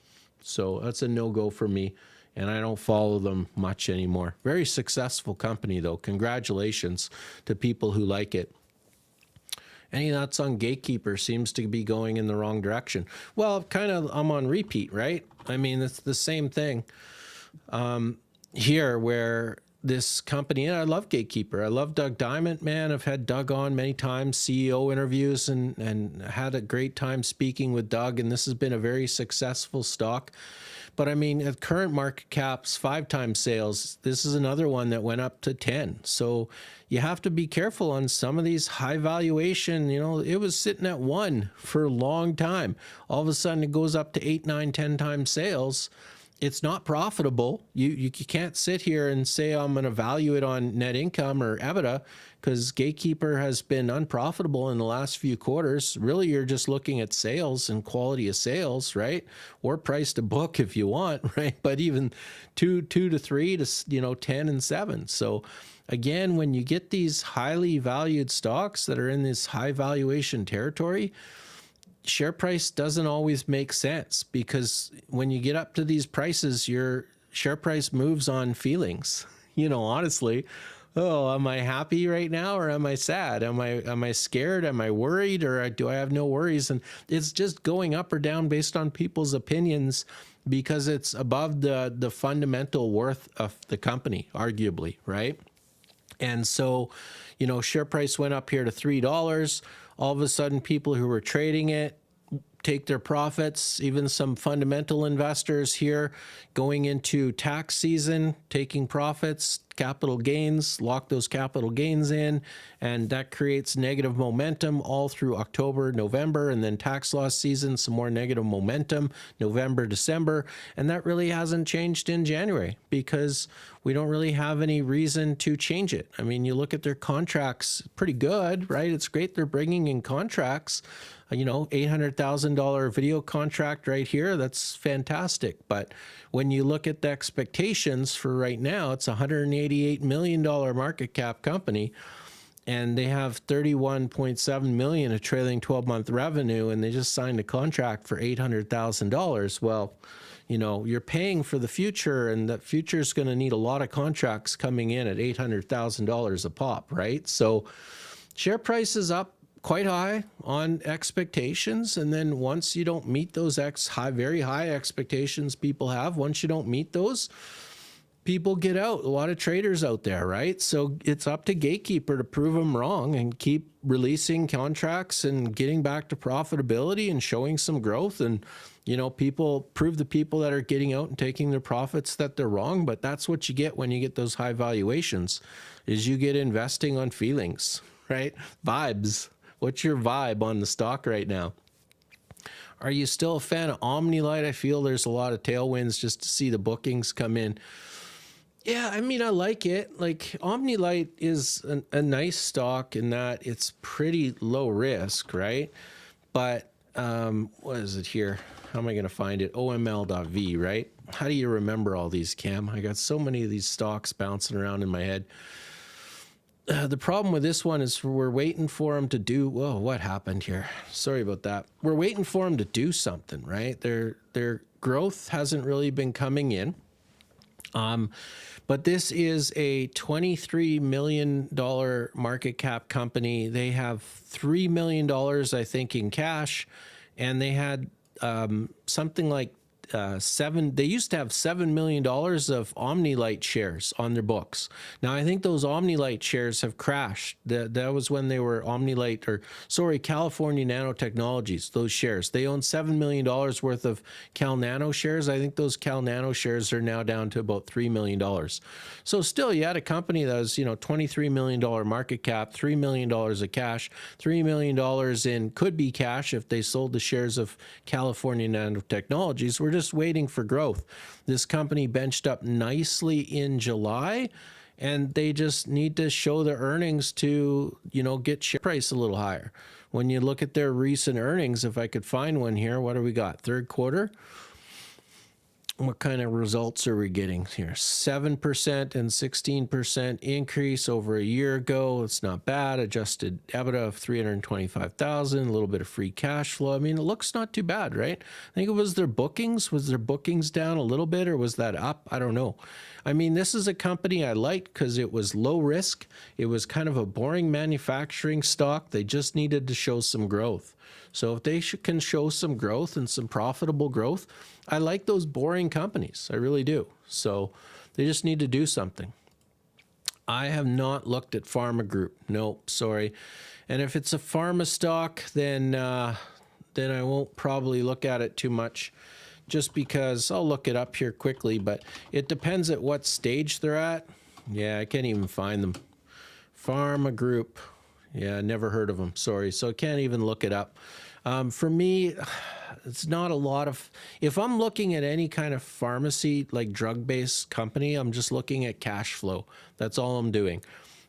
So that's a no-go for me. And I don't follow them much anymore. Very successful company, though. Congratulations to people who like it. Any thoughts on Gatekeeper? Seems to be going in the wrong direction. Well, I'm on repeat, right? I mean, it's the same thing here where this company, and I love Gatekeeper. I love Doug Diamond, man. I've had Doug on many times, CEO interviews, and had a great time speaking with Doug, and this has been a very successful stock. But I mean, at current market caps, 5 times sales, this is another one that went up to 10. So you have to be careful on some of these high valuation. You know, it was sitting at 1 for a long time. All of a sudden it goes up to 8, 9, 10 times sales. It's not profitable. You can't sit here and say I'm going to value it on net income or EBITDA, because Gatekeeper has been unprofitable in the last few quarters. Really, you're just looking at sales and quality of sales, right? Or price to book if you want, right? But even 2 to 3 to 10 and 7. So again, when you get these highly valued stocks that are in this high valuation territory, share price doesn't always make sense, because when you get up to these prices, your share price moves on feelings. You know, honestly, oh, am I happy right now or am I sad? Am I scared? Am I worried, or do I have no worries? And it's just going up or down based on people's opinions, because it's above the fundamental worth of the company, arguably, right? And so, you know, share price went up here to $3. All of a sudden, people who were trading it take their profits. Even some fundamental investors here going into tax season, taking profits, capital gains, lock those capital gains in, and that creates negative momentum all through October, November, and then tax loss season, some more negative momentum, November, December, and that really hasn't changed in January, because we don't really have any reason to change it. I mean, you look at their contracts, pretty good, right? It's great they're bringing in contracts. You know, $800,000 video contract right here, that's fantastic. But when you look at the expectations for right now, it's a $188 million market cap company, and they have $31.7 million of trailing 12-month revenue, and they just signed a contract for $800,000. Well, you know, you're paying for the future, and the future is going to need a lot of contracts coming in at $800,000 a pop, right? So share price is up quite high on expectations, and then once you don't meet those very high expectations people have, once you don't meet those, people get out. A lot of traders out there, right? So it's up to Gatekeeper to prove them wrong and keep releasing contracts and getting back to profitability and showing some growth. And, you know, prove the people that are getting out and taking their profits that they're wrong. But that's what you get when you get those high valuations, is you get investing on feelings, right? Vibes. What's your vibe on the stock right now? Are you still a fan of OmniLight? I feel there's a lot of tailwinds just to see the bookings come in. Yeah, I mean, I like it. Like, OmniLight is a nice stock in that it's pretty low risk, right? But what is it here? How am I going to find it? OML.V, right? How do you remember all these, Cam? I got so many of these stocks bouncing around in my head. The problem with this one is we're waiting for them to do, whoa, what happened here? Sorry about that. We're waiting for them to do something, right? Their growth hasn't really been coming in. But this is a $23 million market cap company. They have $3 million, I think, in cash, and they had something like they used to have $7 million of OmniLight shares on their books. Now, I think those OmniLight shares have crashed. That was when they were California Nanotechnologies, those shares. They own $7 million worth of Cal Nano shares. I think those Cal Nano shares are now down to about $3 million. So still, you had a company that was, $23 million market cap, $3 million of cash, $3 million in could be cash if they sold the shares of California Nanotechnologies. We're just waiting for growth. This company benched up nicely in July, and they just need to show the earnings to, get share price a little higher. When you look at their recent earnings, if I could find one here, what do we got? Third quarter? What kind of results are we getting here? 7% and 16% increase over a year ago. It's not bad. Adjusted EBITDA of $325,000, a little bit of free cash flow. I mean, it looks not too bad, right? I think it was their bookings. Was their bookings down a little bit, or was that up? I don't know. I mean, this is a company I like because it was low risk. It was kind of a boring manufacturing stock. They just needed to show some growth. So if they can show some growth and some profitable growth, I like those boring companies. I really do. So they just need to do something. I have not looked at Pharma Group. Nope, sorry. And if it's a pharma stock, then I won't probably look at it too much, just because I'll look it up here quickly, but it depends at what stage they're at. Yeah, I can't even find them. Pharma Group. Yeah, never heard of them. Sorry. So I can't even look it up. For me, it's not a lot of, if I'm looking at any kind of pharmacy, like drug-based company, I'm just looking at cash flow. That's all I'm doing,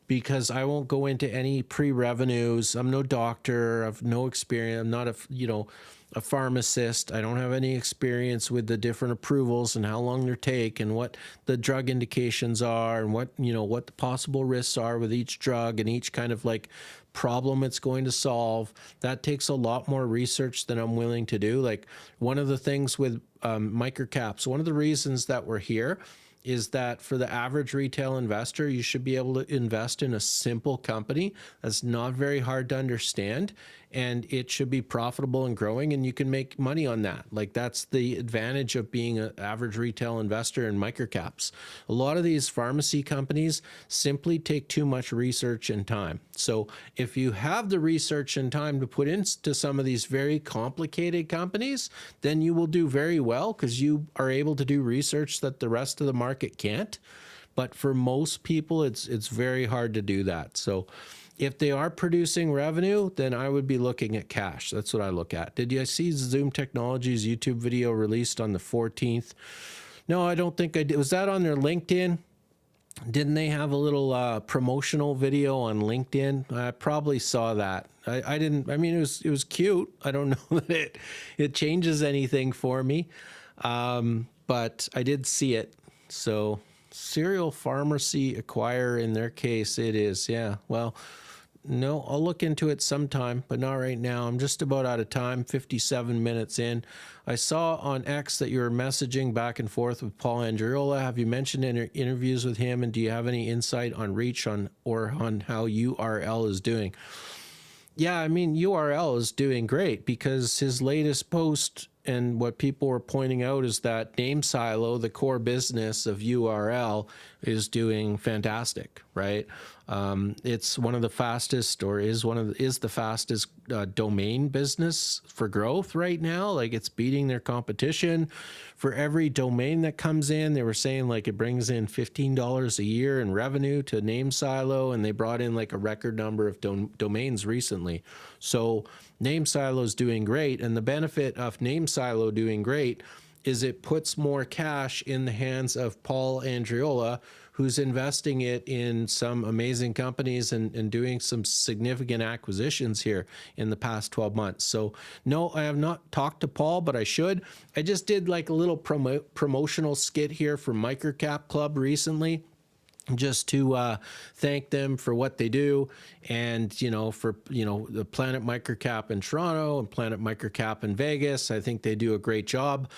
because I won't go into any pre-revenues. I'm no doctor. I've no experience. I'm not a pharmacist. I don't have any experience with the different approvals and how long they take and what the drug indications are and what the possible risks are with each drug and each kind of like problem it's going to solve. That takes a lot more research than I'm willing to do. Like one of the things with microcaps, one of the reasons that we're here is that for the average retail investor, you should be able to invest in a simple company that's not very hard to understand, and it should be profitable and growing, and you can make money on that. Like that's the advantage of being an average retail investor in microcaps. A lot of these pharmacy companies simply take too much research and time. So if you have the research and time to put into some of these very complicated companies, then you will do very well because you are able to do research that the rest of the market can't. But for most people, it's very hard to do that. So if they are producing revenue, then I would be looking at cash. That's what I look at. Did you see Zoom Technologies YouTube video released on the 14th? No, I don't think I did. Was that on their LinkedIn? Didn't they have a little promotional video on LinkedIn? I probably saw that. I didn't. I mean, it was cute. I don't know that it changes anything for me, but I did see it. So serial pharmacy acquire, in their case, it is. Yeah. Well, no, I'll look into it sometime, but not right now. I'm just about out of time, 57 minutes in. I saw on X that you were messaging back and forth with Paul Andriola. Have you mentioned any interviews with him, and do you have any insight on reach or on how URL is doing? Yeah, I mean, URL is doing great because his latest post, and what people were pointing out, is that name silo, the core business of URL, is doing fantastic, right? It's one of the fastest, or is the fastest domain business for growth right now. Like it's beating their competition. For every domain that comes in, they were saying like it brings in $15 a year in revenue to name silo, and they brought in like a record number of domains recently. So name silo is doing great, and the benefit of name silo doing great is it puts more cash in the hands of Paul Andriola, who's investing it in some amazing companies and doing some significant acquisitions here in the past 12 months. So no, I have not talked to Paul, but I should. I just did like a little promotional skit here for Microcap Club recently, just to thank them for what they do, and for the Planet Microcap in Toronto and Planet Microcap in Vegas. I think they do a great job.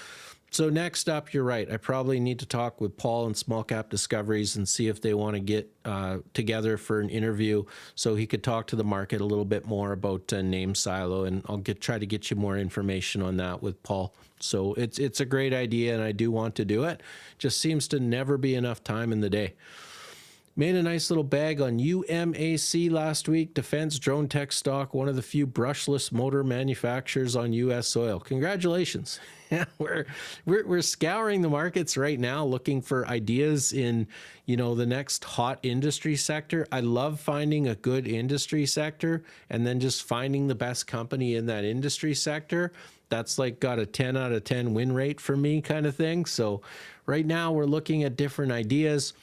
So next up, you're right. I probably need to talk with Paul and Small Cap Discoveries and see if they want to get together for an interview so he could talk to the market a little bit more about name silo, and I'll try to get you more information on that with Paul. So it's a great idea, and I do want to do it. Just seems to never be enough time in the day. Made a nice little bag on UMAC last week. Defense drone tech stock, one of the few brushless motor manufacturers on U.S. soil. Congratulations. We're scouring the markets right now, looking for ideas in, the next hot industry sector. I love finding a good industry sector and then just finding the best company in that industry sector. That's like got a 10 out of 10 win rate for me kind of thing. So right now we're looking at different ideas.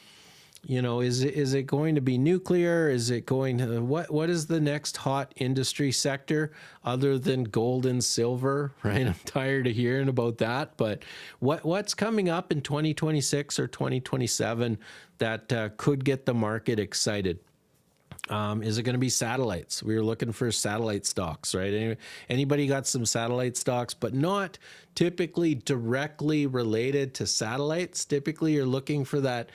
Is it going to be nuclear? Is it going to, what is the next hot industry sector other than gold and silver, right? I'm tired of hearing about that, but what's coming up in 2026 or 2027 that could get the market excited? Is it going to be satellites? We were looking for satellite stocks, right? Anybody got some satellite stocks, but not typically directly related to satellites? Typically you're looking for that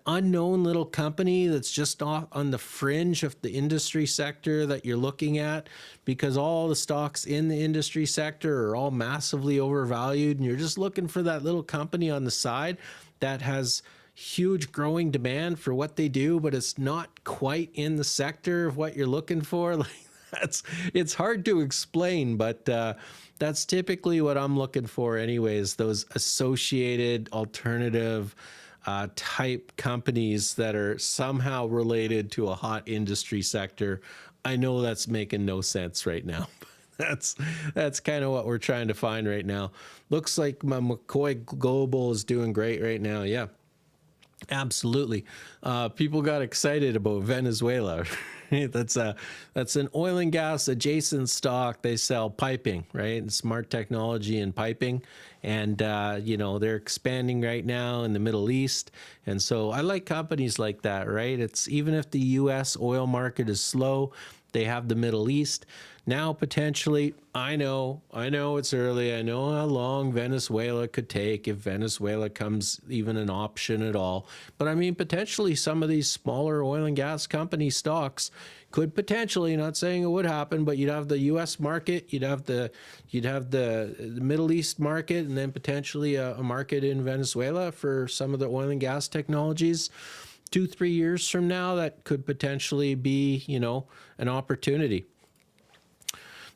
unknown little company that's just off on the fringe of the industry sector that you're looking at, because all the stocks in the industry sector are all massively overvalued, and you're just looking for that little company on the side that has huge growing demand for what they do, but it's not quite in the sector of what you're looking for. Like it's hard to explain, but that's typically what I'm looking for anyways, those associated alternative type companies that are somehow related to a hot industry sector. I know that's making no sense right now. That's kind of what we're trying to find right now. Looks like my McCoy Global is doing great right now. Yeah, absolutely. People got excited about Venezuela. That's an oil and gas adjacent stock. They sell piping, right? And smart technology and piping. And, they're expanding right now in the Middle East. And so I like companies like that, right? It's even if the U.S. oil market is slow, they have the Middle East. Now, potentially, I know it's early. I know how long Venezuela could take if Venezuela comes even an option at all. But I mean, potentially some of these smaller oil and gas company stocks could potentially, not saying it would happen, but you'd have the U.S. market, you'd have the Middle East market, and then potentially a market in Venezuela for some of the oil and gas technologies. 2-3 years from now, that could potentially be, an opportunity.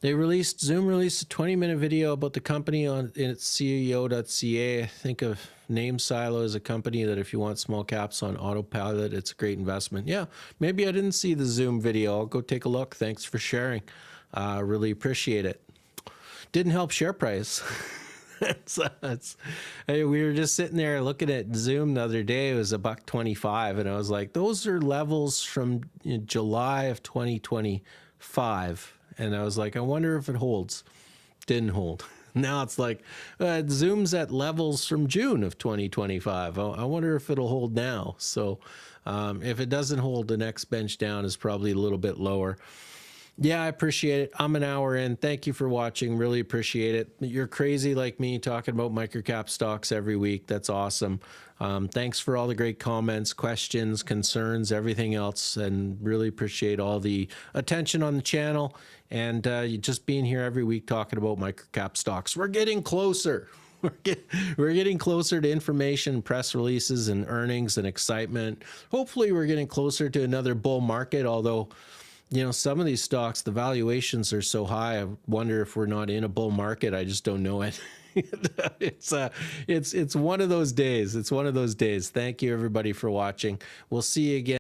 Zoom released a 20-minute video about the company on its CEO.ca. I think of Name Silo as a company that if you want small caps on autopilot, it's a great investment. Yeah, maybe I didn't see the Zoom video. I'll go take a look. Thanks for sharing. Really appreciate it. Didn't help share price. Hey, we were just sitting there looking at Zoom the other day. It was $1.25, and I was like, those are levels from July of 2025. And I was like, I wonder if it holds. Didn't hold. Now it's like, Zoom's at levels from June of 2025. I wonder if it'll hold now. So if it doesn't hold, the next bench down is probably a little bit lower. Yeah, I appreciate it. I'm an hour in. Thank you for watching. Really appreciate it. You're crazy like me talking about microcap stocks every week. That's awesome. Thanks for all the great comments, questions, concerns, everything else, and really appreciate all the attention on the channel and just being here every week talking about microcap stocks. We're getting closer. We're getting closer to information, press releases, and earnings and excitement. Hopefully, we're getting closer to another bull market, although some of these stocks, the valuations are so high. I wonder if we're not in a bull market. I just don't know it. It's one of those days. It's one of those days. Thank you everybody for watching. We'll see you again.